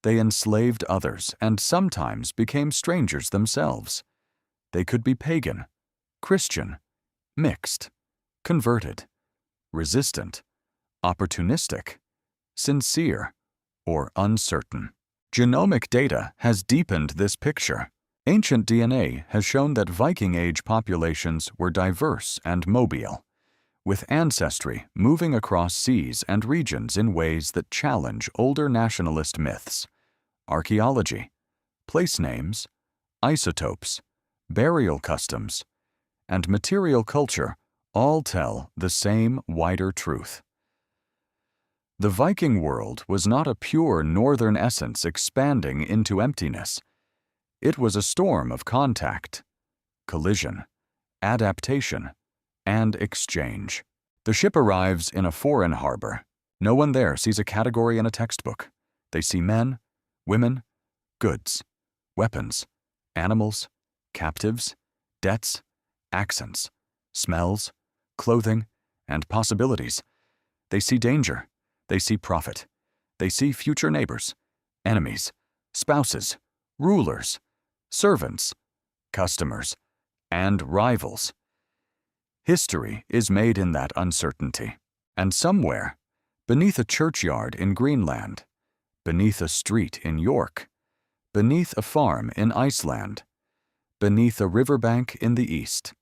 S1: They enslaved others and sometimes became strangers themselves. They could be pagan, Christian, mixed, converted, resistant, opportunistic, sincere, or uncertain. Genomic data has deepened this picture. Ancient DNA has shown that Viking Age populations were diverse and mobile, with ancestry moving across seas and regions in ways that challenge older nationalist myths. Archaeology, place names, isotopes, burial customs, and material culture all tell the same wider truth. The Viking world was not a pure northern essence expanding into emptiness. It was a storm of contact, collision, adaptation, and exchange. The ship arrives in a foreign harbor. No one there sees a category in a textbook. They see men, women, goods, weapons, animals, captives, debts, accents, smells, clothing, and possibilities. They see danger. They see profit. They see future neighbors, enemies, spouses, rulers, servants, customers, and rivals. History is made in that uncertainty, and somewhere, beneath a churchyard in Greenland, beneath a street in York, beneath a farm in Iceland, beneath a riverbank in the east,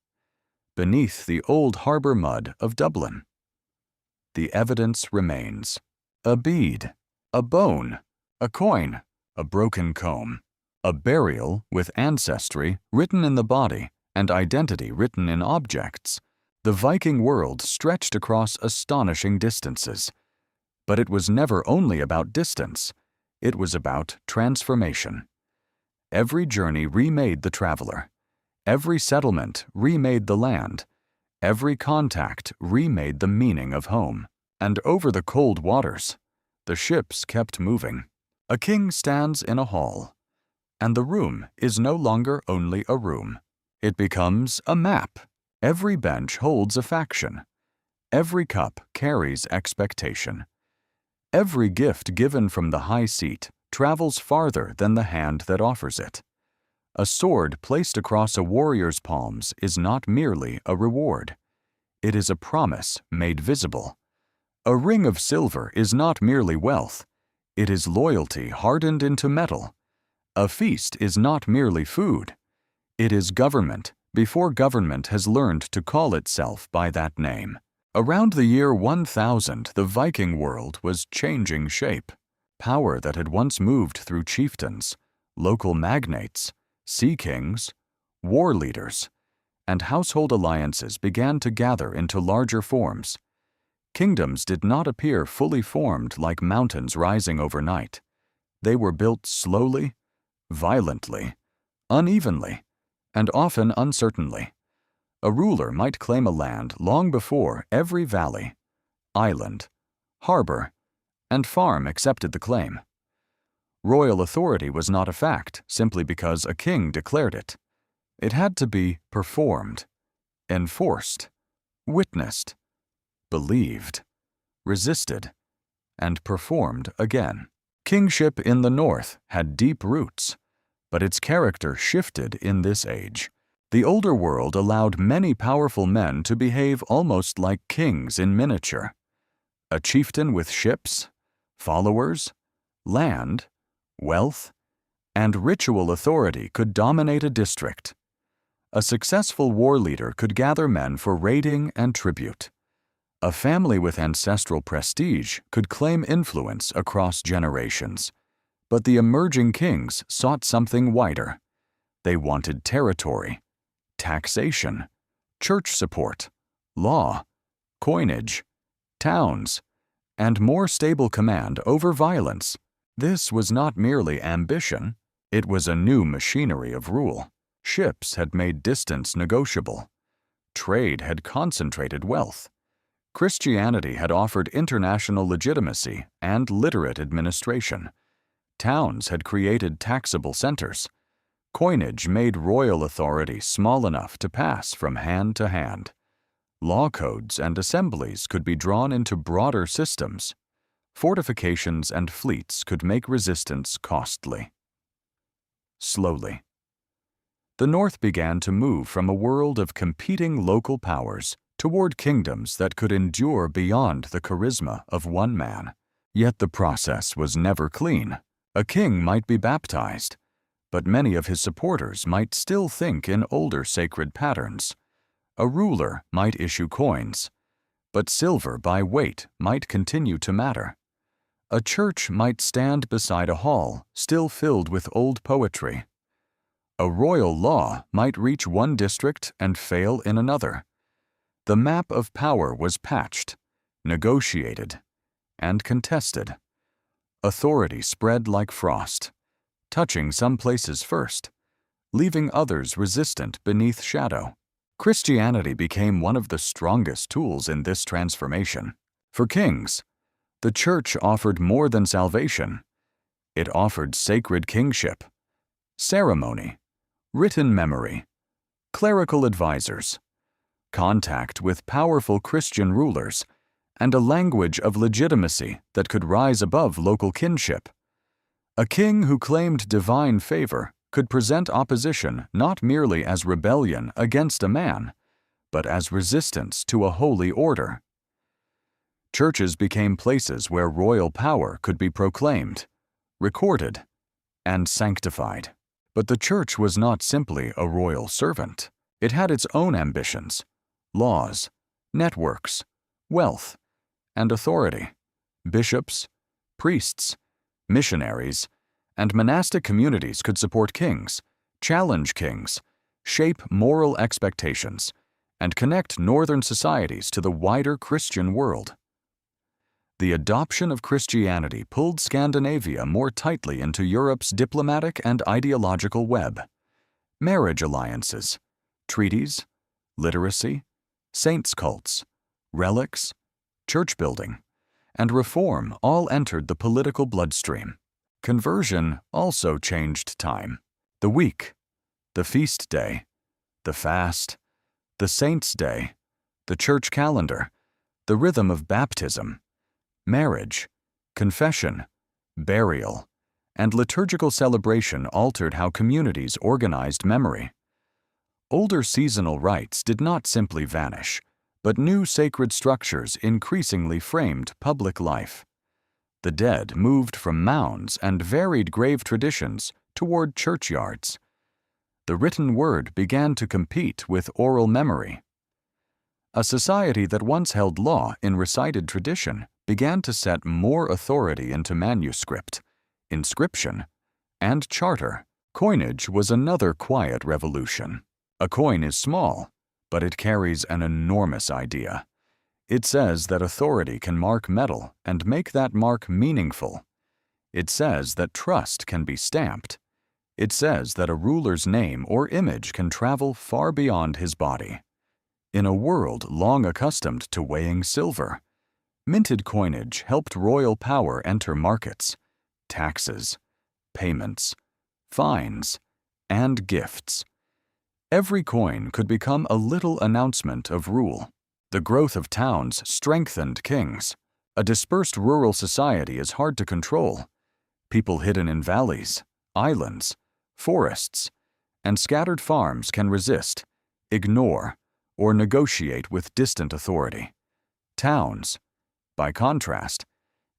S1: beneath the old harbor mud of Dublin, the evidence remains. A bead, a bone, a coin, a broken comb, a burial with ancestry written in the body and identity written in objects. The Viking world stretched across astonishing distances. But it was never only about distance, it was about transformation. Every journey remade the traveler. Every settlement remade the land. Every contact remade the meaning of home. And over the cold waters, the ships kept moving. A king stands in a hall, and the room is no longer only a room. It becomes a map. Every bench holds a faction. Every cup carries expectation. Every gift given from the high seat travels farther than the hand that offers it. A sword placed across a warrior's palms is not merely a reward. It is a promise made visible. A ring of silver is not merely wealth. It is loyalty hardened into metal. A feast is not merely food. It is government before government has learned to call itself by that name. Around the year 1000, the Viking world was changing shape. Power that had once moved through chieftains, local magnates, sea kings, war leaders, and household alliances began to gather into larger forms. Kingdoms did not appear fully formed like mountains rising overnight. They were built slowly, violently, unevenly, and often uncertainly. A ruler might claim a land long before every valley, island, harbor, and farm accepted the claim. Royal authority was not a fact simply because a king declared it. It had to be performed, enforced, witnessed, believed, resisted, and performed again. Kingship in the North had deep roots, but its character shifted in this age. The older world allowed many powerful men to behave almost like kings in miniature. A chieftain with ships, followers, land, wealth, and ritual authority could dominate a district. A successful war leader could gather men for raiding and tribute. A family with ancestral prestige could claim influence across generations. But the emerging kings sought something wider. They wanted territory, taxation, church support, law, coinage, towns, and more stable command over violence. This was not merely ambition, it was a new machinery of rule. Ships had made distance negotiable. Trade had concentrated wealth. Christianity had offered international legitimacy and literate administration. Towns had created taxable centers. Coinage made royal authority small enough to pass from hand to hand. Law codes and assemblies could be drawn into broader systems. Fortifications and fleets could make resistance costly. Slowly, the North began to move from a world of competing local powers toward kingdoms that could endure beyond the charisma of one man. Yet the process was never clean. A king might be baptized, but many of his supporters might still think in older sacred patterns. A ruler might issue coins, but silver by weight might continue to matter. A church might stand beside a hall still filled with old poetry. A royal law might reach one district and fail in another. The map of power was patched, negotiated, and contested. Authority spread like frost, touching some places first, leaving others resistant beneath shadow. Christianity became one of the strongest tools in this transformation. For kings, the Church offered more than salvation. It offered sacred kingship, ceremony, written memory, clerical advisors, contact with powerful Christian rulers, and a language of legitimacy that could rise above local kinship. A king who claimed divine favor could present opposition not merely as rebellion against a man, but as resistance to a holy order. Churches became places where royal power could be proclaimed, recorded, and sanctified. But the church was not simply a royal servant. It had its own ambitions, laws, networks, wealth, and authority. Bishops, priests, missionaries, and monastic communities could support kings, challenge kings, shape moral expectations, and connect northern societies to the wider Christian world. The adoption of Christianity pulled Scandinavia more tightly into Europe's diplomatic and ideological web. Marriage alliances, treaties, literacy, saints' cults, relics, church building, and reform all entered the political bloodstream. Conversion also changed time. The week, the feast day, the fast, the saint's day, the church calendar, the rhythm of baptism, marriage, confession, burial, and liturgical celebration altered how communities organized memory. Older seasonal rites did not simply vanish, but new sacred structures increasingly framed public life. The dead moved from mounds and varied grave traditions toward churchyards. The written word began to compete with oral memory. A society that once held law in recited tradition began to set more authority into manuscript, inscription, and charter. Coinage was another quiet revolution. A coin is small, but it carries an enormous idea. It says that authority can mark metal and make that mark meaningful. It says that trust can be stamped. It says that a ruler's name or image can travel far beyond his body. In a world long accustomed to weighing silver, minted coinage helped royal power enter markets, taxes, payments, fines, and gifts. Every coin could become a little announcement of rule. The growth of towns strengthened kings. A dispersed rural society is hard to control. People hidden in valleys, islands, forests, and scattered farms can resist, ignore, or negotiate with distant authority. Towns, by contrast,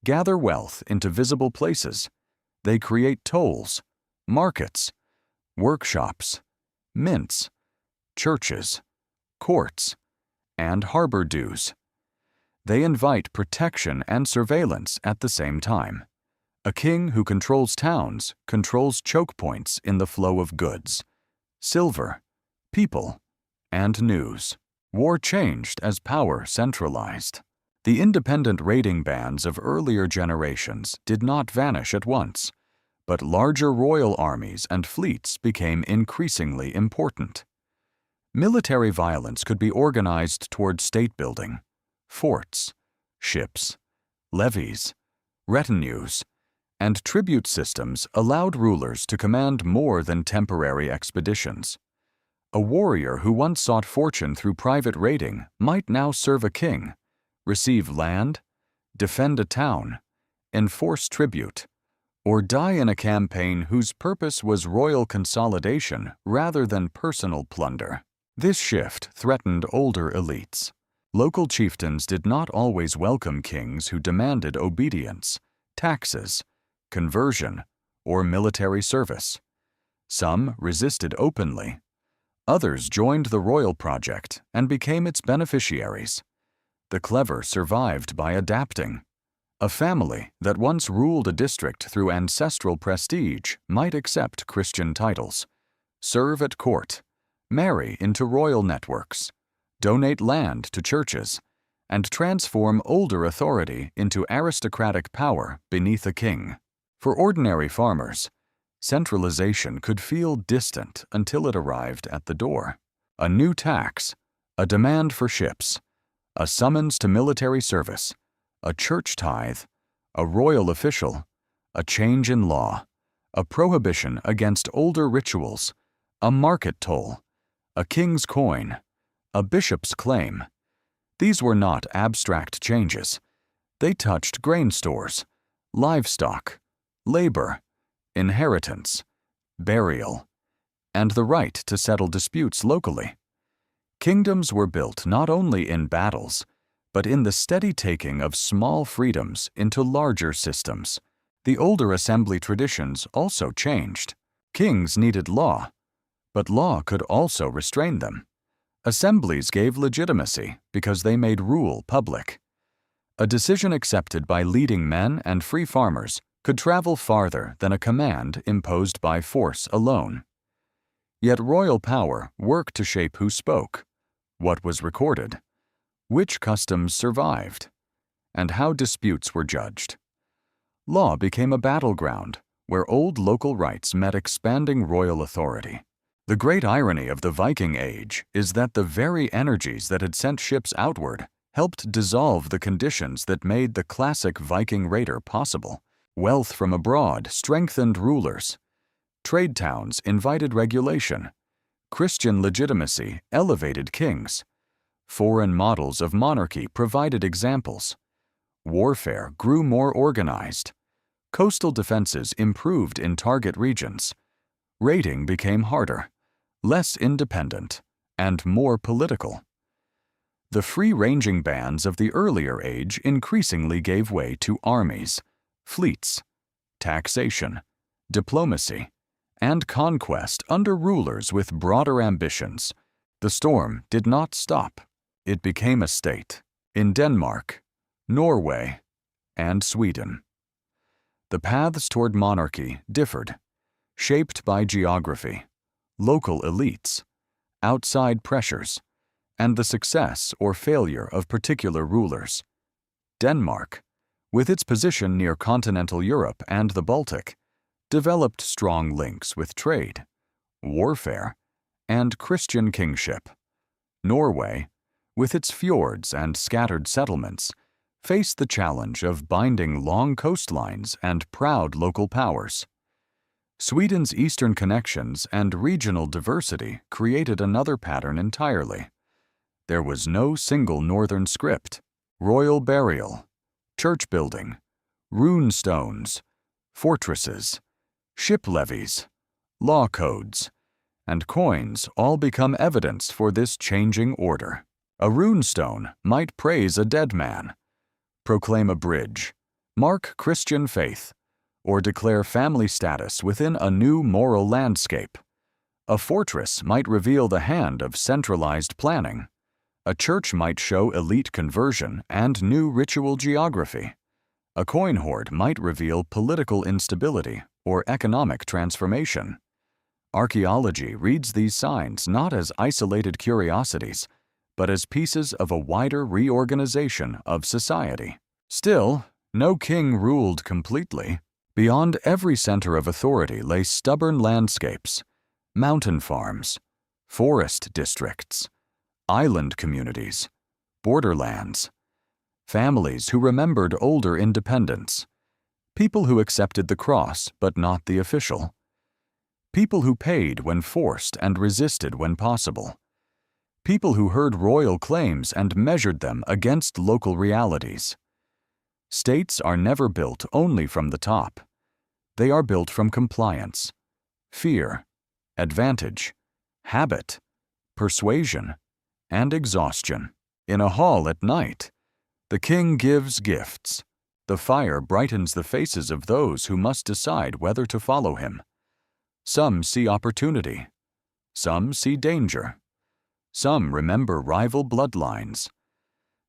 S1: gather wealth into visible places. They create tolls, markets, workshops, mints, churches, courts, and harbor dues. They invite protection and surveillance at the same time. A king who controls towns controls choke points in the flow of goods, silver, people, and news. War changed as power centralized. The independent raiding bands of earlier generations did not vanish at once, but larger royal armies and fleets became increasingly important. Military violence could be organized toward state building, forts, ships, levies, retinues, and tribute systems allowed rulers to command more than temporary expeditions. A warrior who once sought fortune through private raiding might now serve a king, receive land, defend a town, enforce tribute, or die in a campaign whose purpose was royal consolidation rather than personal plunder. This shift threatened older elites. Local chieftains did not always welcome kings who demanded obedience. taxes, conversion, or military service. Some resisted openly. Others joined the royal project and became its beneficiaries. The clever survived by adapting. A family that once ruled a district through ancestral prestige might accept Christian titles, serve at court, marry into royal networks, donate land to churches, and transform older authority into aristocratic power beneath a king. For ordinary farmers, centralization could feel distant until it arrived at the door. A new tax, a demand for ships, a summons to military service, a church tithe, a royal official, a change in law, a prohibition against older rituals, a market toll, a king's coin, a bishop's claim. These were not abstract changes. They touched grain stores, livestock, labor, inheritance, burial, and the right to settle disputes locally. Kingdoms were built not only in battles, but in the steady taking of small freedoms into larger systems. The older assembly traditions also changed. Kings needed law, but law could also restrain them. Assemblies gave legitimacy because they made rule public. A decision accepted by leading men and free farmers could travel farther than a command imposed by force alone. Yet royal power worked to shape who spoke, what was recorded, which customs survived, and how disputes were judged. Law became a battleground where old local rights met expanding royal authority. The great irony of the Viking Age is that the very energies that had sent ships outward helped dissolve the conditions that made the classic Viking raider possible. Wealth from abroad strengthened rulers. Trade towns invited regulation. Christian legitimacy elevated kings. Foreign models of monarchy provided examples. Warfare grew more organized. Coastal defenses improved in target regions. Raiding became harder, less independent, and more political. The free-ranging bands of the earlier age increasingly gave way to armies, fleets, taxation, diplomacy, and conquest under rulers with broader ambitions. The storm did not stop. It became a state in Denmark, Norway, and Sweden. The paths toward monarchy differed, shaped by geography, local elites, outside pressures, and the success or failure of particular rulers. Denmark, with its position near continental Europe and the Baltic, developed strong links with trade, warfare, and Christian kingship. Norway, with its fjords and scattered settlements, faced the challenge of binding long coastlines and proud local powers. Sweden's eastern connections and regional diversity created another pattern entirely. There was no single northern script. Royal burial, church building, rune stones, fortresses, ship levies, law codes, and coins all become evidence for this changing order. A rune stone might praise a dead man, proclaim a bridge, mark Christian faith, or declare family status within a new moral landscape. A fortress might reveal the hand of centralized planning. A church might show elite conversion and new ritual geography. A coin hoard might reveal political instability or economic transformation. Archaeology reads these signs not as isolated curiosities, but as pieces of a wider reorganization of society. Still, no king ruled completely. Beyond every center of authority lay stubborn landscapes, mountain farms, forest districts, island communities, borderlands, families who remembered older independence, people who accepted the cross but not the official, people who paid when forced and resisted when possible, people who heard royal claims and measured them against local realities. States are never built only from the top. They are built from compliance, fear, advantage, habit, persuasion, and exhaustion. In a hall at night, the king gives gifts, The fire brightens the faces of those who must decide whether to follow him. Some see opportunity. Some see danger. Some remember rival bloodlines.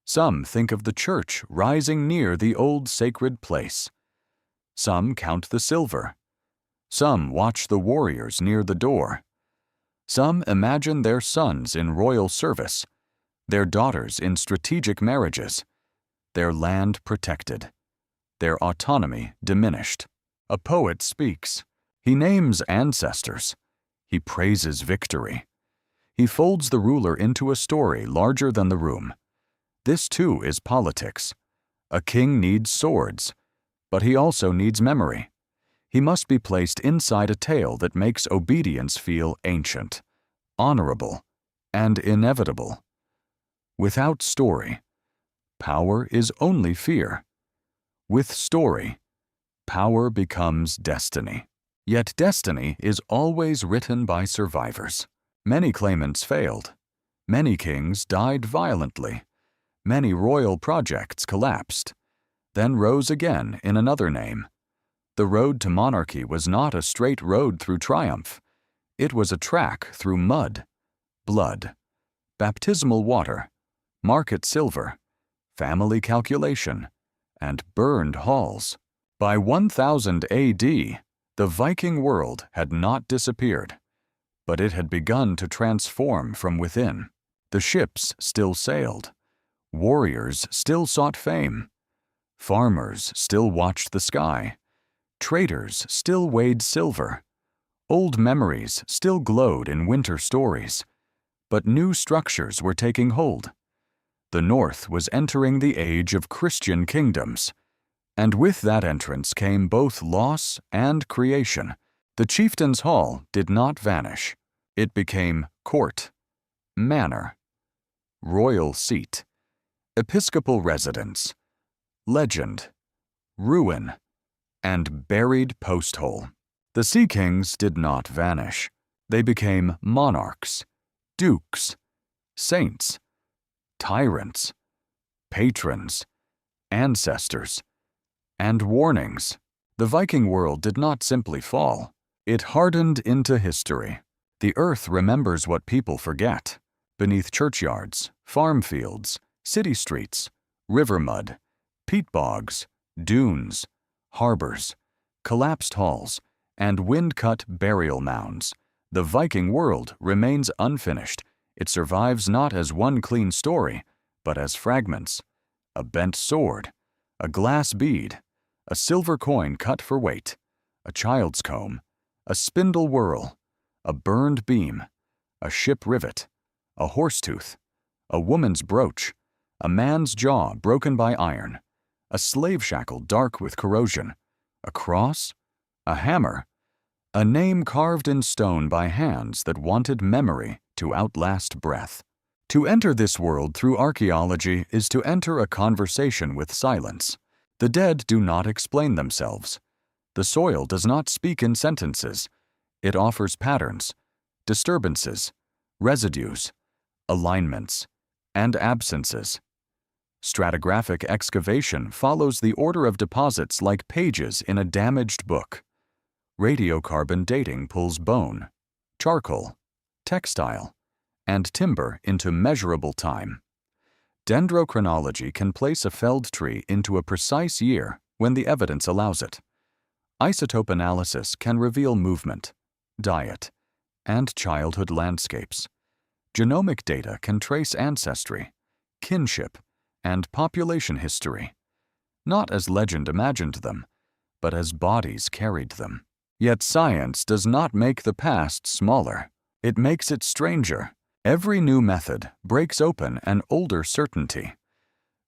S1: Some think of the church rising near the old sacred place. Some count the silver. Some watch the warriors near the door. Some imagine their sons in royal service, their daughters in strategic marriages, their land protected, their autonomy diminished. A poet speaks. He names ancestors. He praises victory. He folds the ruler into a story larger than the room. This too is politics. A king needs swords, but he also needs memory. He must be placed inside a tale that makes obedience feel ancient, honorable, and inevitable. Without story, power is only fear. With story, power becomes destiny. Yet destiny is always written by survivors. Many claimants failed. Many kings died violently. Many royal projects collapsed, then rose again in another name. The road to monarchy was not a straight road through triumph. It was a track through mud, blood, baptismal water, market silver, family calculation, and burned halls. By 1000 AD, the Viking world had not disappeared, but it had begun to transform from within. The ships still sailed. Warriors still sought fame. Farmers still watched the sky. Traders still weighed silver. Old memories still glowed in winter stories. But new structures were taking hold. The North was entering the age of Christian kingdoms. And with that entrance came both loss and creation. The chieftain's hall did not vanish. It became court, manor, royal seat, episcopal residence, legend, ruin, and buried posthole. The sea kings did not vanish. They became monarchs, dukes, saints, tyrants, patrons, ancestors, and warnings. The Viking world did not simply fall. It hardened into history. The earth remembers what people forget. Beneath churchyards, farm fields, city streets, river mud, peat bogs, dunes, harbors, collapsed halls, and wind-cut burial mounds, the Viking world remains unfinished. It survives not as one clean story, but as fragments: a bent sword, a glass bead, a silver coin cut for weight, a child's comb, a spindle whorl, a burned beam, a ship rivet, a horse tooth, a woman's brooch, a man's jaw broken by iron, a slave shackle dark with corrosion, a cross, a hammer, a name carved in stone by hands that wanted memory to outlast breath. To enter this world through archaeology is to enter a conversation with silence. The dead do not explain themselves. The soil does not speak in sentences. It offers patterns, disturbances, residues, alignments, and absences. Stratigraphic excavation follows the order of deposits like pages in a damaged book. Radiocarbon dating pulls bone, charcoal, textile, and timber into measurable time. Dendrochronology can place a felled tree into a precise year when the evidence allows it. Isotope analysis can reveal movement, diet, and childhood landscapes. Genomic data can trace ancestry, kinship, and population history, not as legend imagined them, but as bodies carried them. Yet science does not make the past smaller. It makes it stranger. Every new method breaks open an older certainty.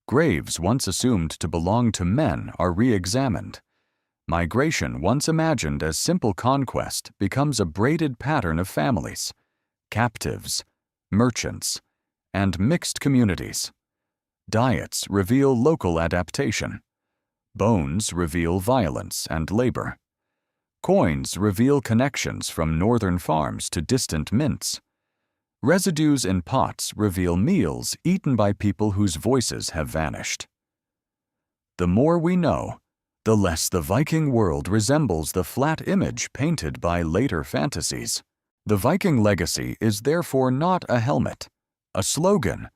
S1: Graves once assumed to belong to men are re-examined. Migration once imagined as simple conquest becomes a braided pattern of families, captives, merchants, and mixed communities. Diets reveal local adaptation. Bones reveal violence and labor. Coins reveal connections from northern farms to distant mints. Residues in pots reveal meals eaten by people whose voices have vanished. The more we know, the less the Viking world resembles the flat image painted by later fantasies. The Viking legacy is therefore not a helmet, a slogan,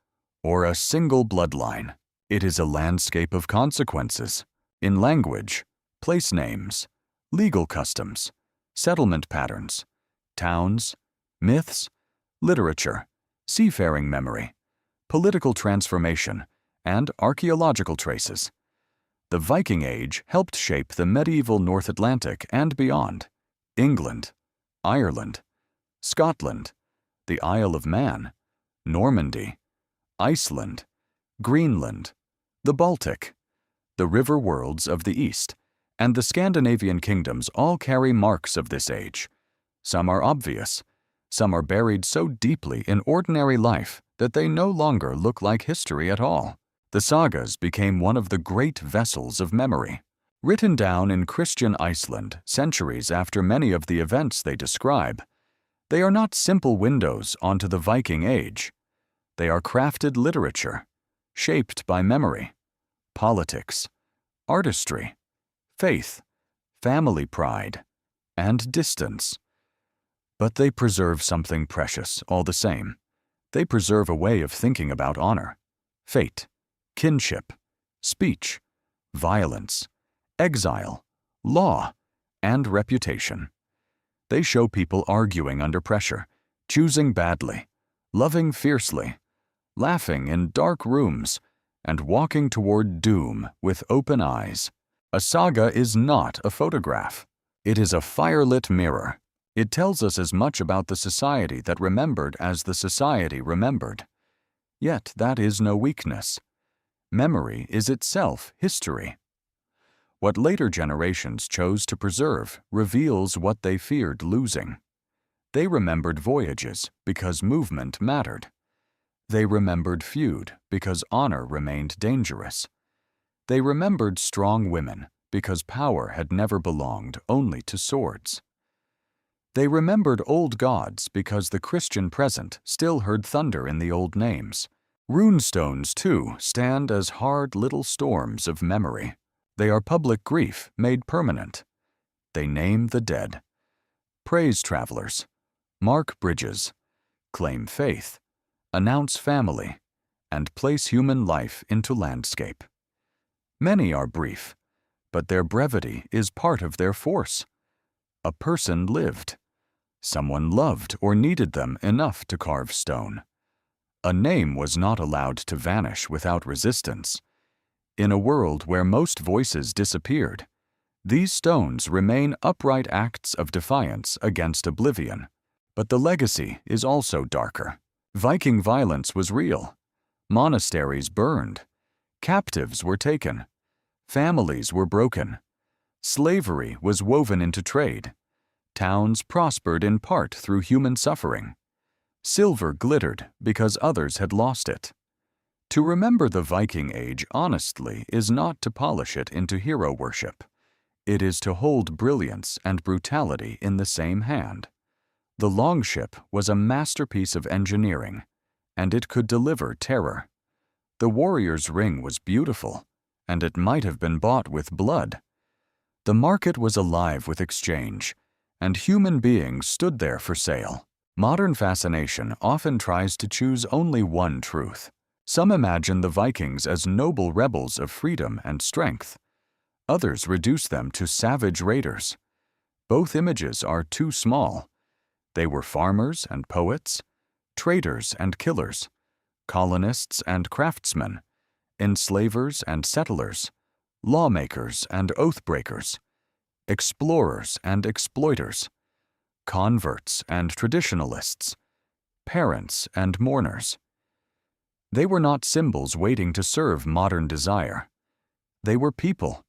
S1: or a single bloodline. It is a landscape of consequences in language, place names, legal customs, settlement patterns, towns, myths, literature, seafaring memory, political transformation, and archaeological traces. The Viking Age helped shape the medieval North Atlantic and beyond. England, Ireland, Scotland, the Isle of Man, Normandy, Iceland, Greenland, the Baltic, the river worlds of the East, and the Scandinavian kingdoms all carry marks of this age. Some are obvious, some are buried so deeply in ordinary life that they no longer look like history at all. The sagas became one of the great vessels of memory. Written down in Christian Iceland centuries after many of the events they describe, they are not simple windows onto the Viking Age. They are crafted literature, shaped by memory, politics, artistry, faith, family pride, and distance. But they preserve something precious all the same. They preserve a way of thinking about honor, fate, kinship, speech, violence, exile, law, and reputation. They show people arguing under pressure, choosing badly, loving fiercely, laughing in dark rooms, and walking toward doom with open eyes. A saga is not a photograph. It is a firelit mirror. It tells us as much about the society that remembered as the society remembered. Yet that is no weakness. Memory is itself history. What later generations chose to preserve reveals what they feared losing. They remembered voyages because movement mattered. They remembered feud because honor remained dangerous. They remembered strong women because power had never belonged only to swords. They remembered old gods because the Christian present still heard thunder in the old names. Runestones, too, stand as hard little storms of memory. They are public grief made permanent. They name the dead, praise travelers, mark bridges, claim faith, announce family, and place human life into landscape. Many are brief, but their brevity is part of their force. A person lived. Someone loved or needed them enough to carve stone. A name was not allowed to vanish without resistance. In a world where most voices disappeared, these stones remain upright acts of defiance against oblivion. But the legacy is also darker. Viking violence was real. Monasteries burned. Captives were taken. Families were broken. Slavery was woven into trade. Towns prospered in part through human suffering. Silver glittered because others had lost it. To remember the Viking Age honestly is not to polish it into hero worship. It is to hold brilliance and brutality in the same hand. The longship was a masterpiece of engineering, and it could deliver terror. The warrior's ring was beautiful, and it might have been bought with blood. The market was alive with exchange, and human beings stood there for sale. Modern fascination often tries to choose only one truth. Some imagine the Vikings as noble rebels of freedom and strength. Others reduce them to savage raiders. Both images are too small. They were farmers and poets, traders and killers, colonists and craftsmen, enslavers and settlers, lawmakers and oath-breakers, explorers and exploiters, converts and traditionalists, parents and mourners. They were not symbols waiting to serve modern desire. They were people.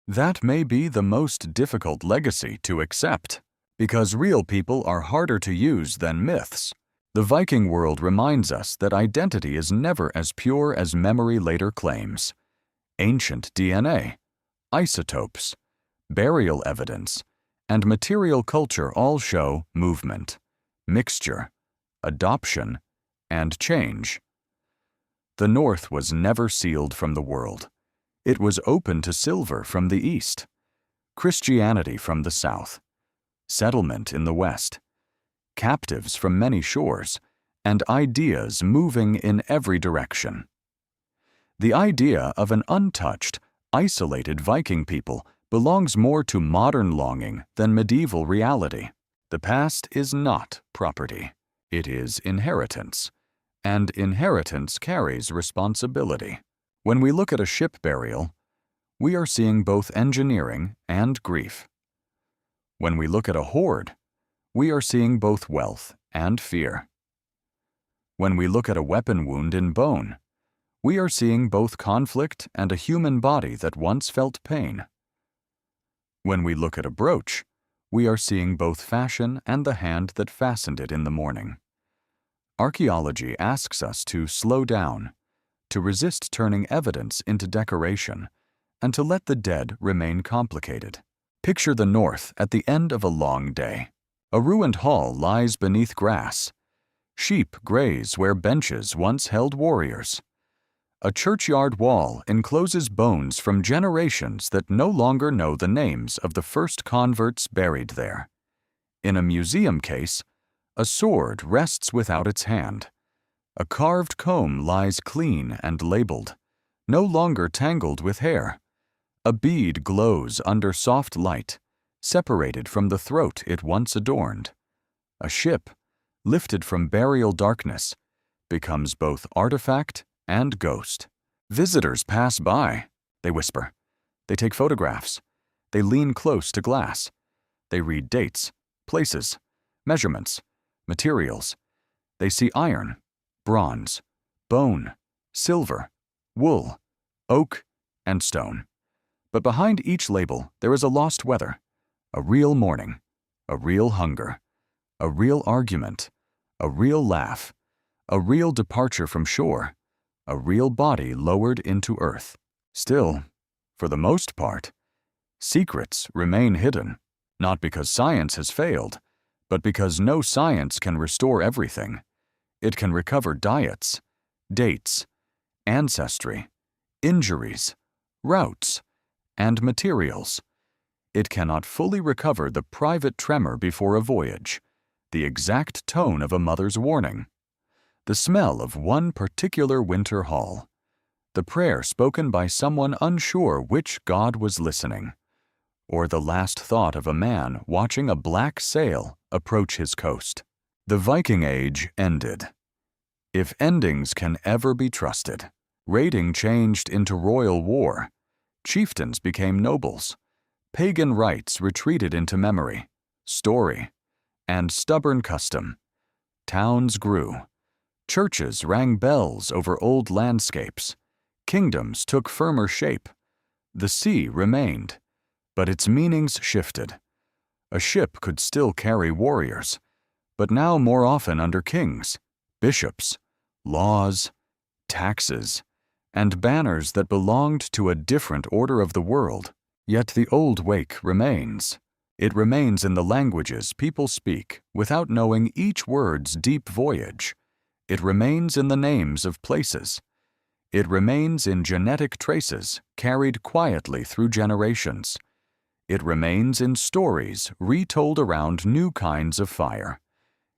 S1: That may be the most difficult legacy to accept, because real people are harder to use than myths. The Viking world reminds us that identity is never as pure as memory later claims. Ancient DNA, isotopes, burial evidence, and material culture all show movement, mixture, adoption, and change. The North was never sealed from the world. It was open to silver from the east, Christianity from the south, settlement in the west, captives from many shores, and ideas moving in every direction. The idea of an untouched, isolated Viking people belongs more to modern longing than medieval reality. The past is not property. It is inheritance, and inheritance carries responsibility. When we look at a ship burial, we are seeing both engineering and grief. When we look at a hoard, we are seeing both wealth and fear. When we look at a weapon wound in bone, we are seeing both conflict and a human body that once felt pain. When we look at a brooch, we are seeing both fashion and the hand that fastened it in the morning. Archaeology asks us to slow down, to resist turning evidence into decoration, and to let the dead remain complicated. Picture the north at the end of a long day. A ruined hall lies beneath grass. Sheep graze where benches once held warriors. A churchyard wall encloses bones from generations that no longer know the names of the first converts buried there. In a museum case, a sword rests without its hand. A carved comb lies clean and labeled, no longer tangled with hair. A bead glows under soft light, separated from the throat it once adorned. A ship, lifted from burial darkness, becomes both artifact and ghost. Visitors pass by. They whisper. They take photographs. They lean close to glass. They read dates, places, measurements, materials. They see iron, bronze, bone, silver, wool, oak, and stone. But behind each label there is a lost weather, a real mourning, a real hunger, a real argument, a real laugh, a real departure from shore, a real body lowered into earth. Still, for the most part, secrets remain hidden, not because science has failed, but because no science can restore everything. It can recover diets, dates, ancestry, injuries, routes, and materials. It cannot fully recover the private tremor before a voyage, the exact tone of a mother's warning, the smell of one particular winter hall, the prayer spoken by someone unsure which God was listening, or the last thought of a man watching a black sail approach his coast. The Viking Age ended. If endings can ever be trusted, raiding changed into royal war, chieftains became nobles, pagan rites retreated into memory, story, and stubborn custom. Towns grew. Churches rang bells over old landscapes. Kingdoms took firmer shape. The sea remained, but its meanings shifted. A ship could still carry warriors, but now more often under kings, bishops, laws, taxes, and banners that belonged to a different order of the world. Yet the old wake remains. It remains in the languages people speak without knowing each word's deep voyage. It remains in the names of places. It remains in genetic traces carried quietly through generations. It remains in stories retold around new kinds of fire.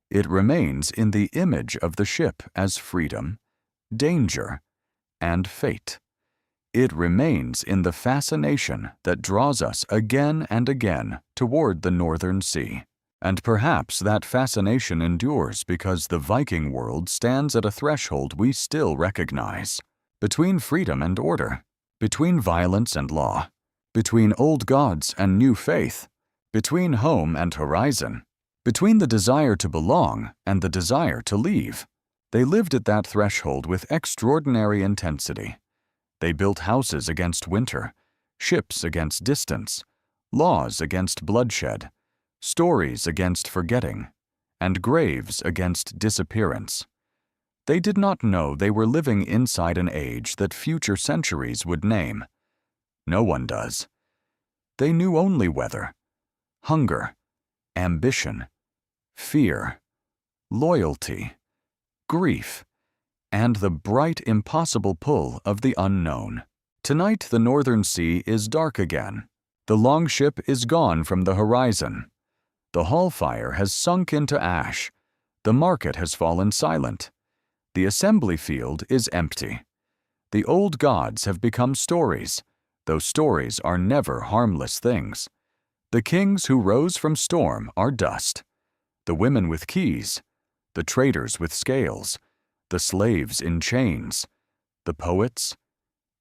S1: It remains in the image of the ship as freedom, danger, and fate. It remains in the fascination that draws us again and again toward the northern sea. And perhaps that fascination endures because the Viking world stands at a threshold we still recognize. Between freedom and order, between violence and law, between old gods and new faith, between home and horizon, between the desire to belong and the desire to leave. They lived at that threshold with extraordinary intensity. They built houses against winter, ships against distance, laws against bloodshed, stories against forgetting, and graves against disappearance. They did not know they were living inside an age that future centuries would name. No one does. They knew only weather, hunger, ambition, fear, loyalty, grief, and the bright, impossible pull of the unknown. Tonight the northern sea is dark again. The longship is gone from the horizon. The hall fire has sunk into ash. The market has fallen silent. The assembly field is empty. The old gods have become stories, though stories are never harmless things. The kings who rose from storm are dust. The women with keys, the traders with scales, the slaves in chains, the poets,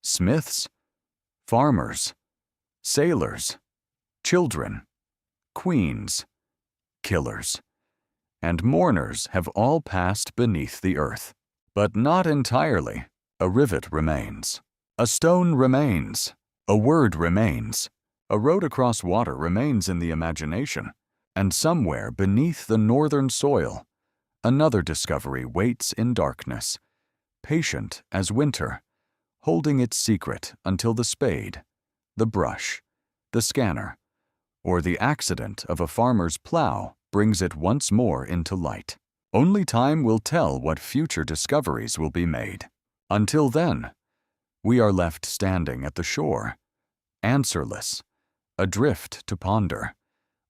S1: smiths, farmers, sailors, children, queens, killers, and mourners have all passed beneath the earth. But not entirely. A rivet remains. A stone remains. A word remains. A road across water remains in the imagination. And somewhere beneath the northern soil, another discovery waits in darkness, patient as winter, holding its secret until the spade, the brush, the scanner, or the accident of a farmer's plow brings it once more into light. Only time will tell what future discoveries will be made. Until then, we are left standing at the shore, answerless, adrift to ponder,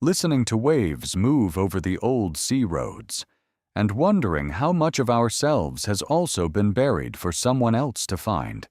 S1: listening to waves move over the old sea roads, and wondering how much of ourselves has also been buried for someone else to find.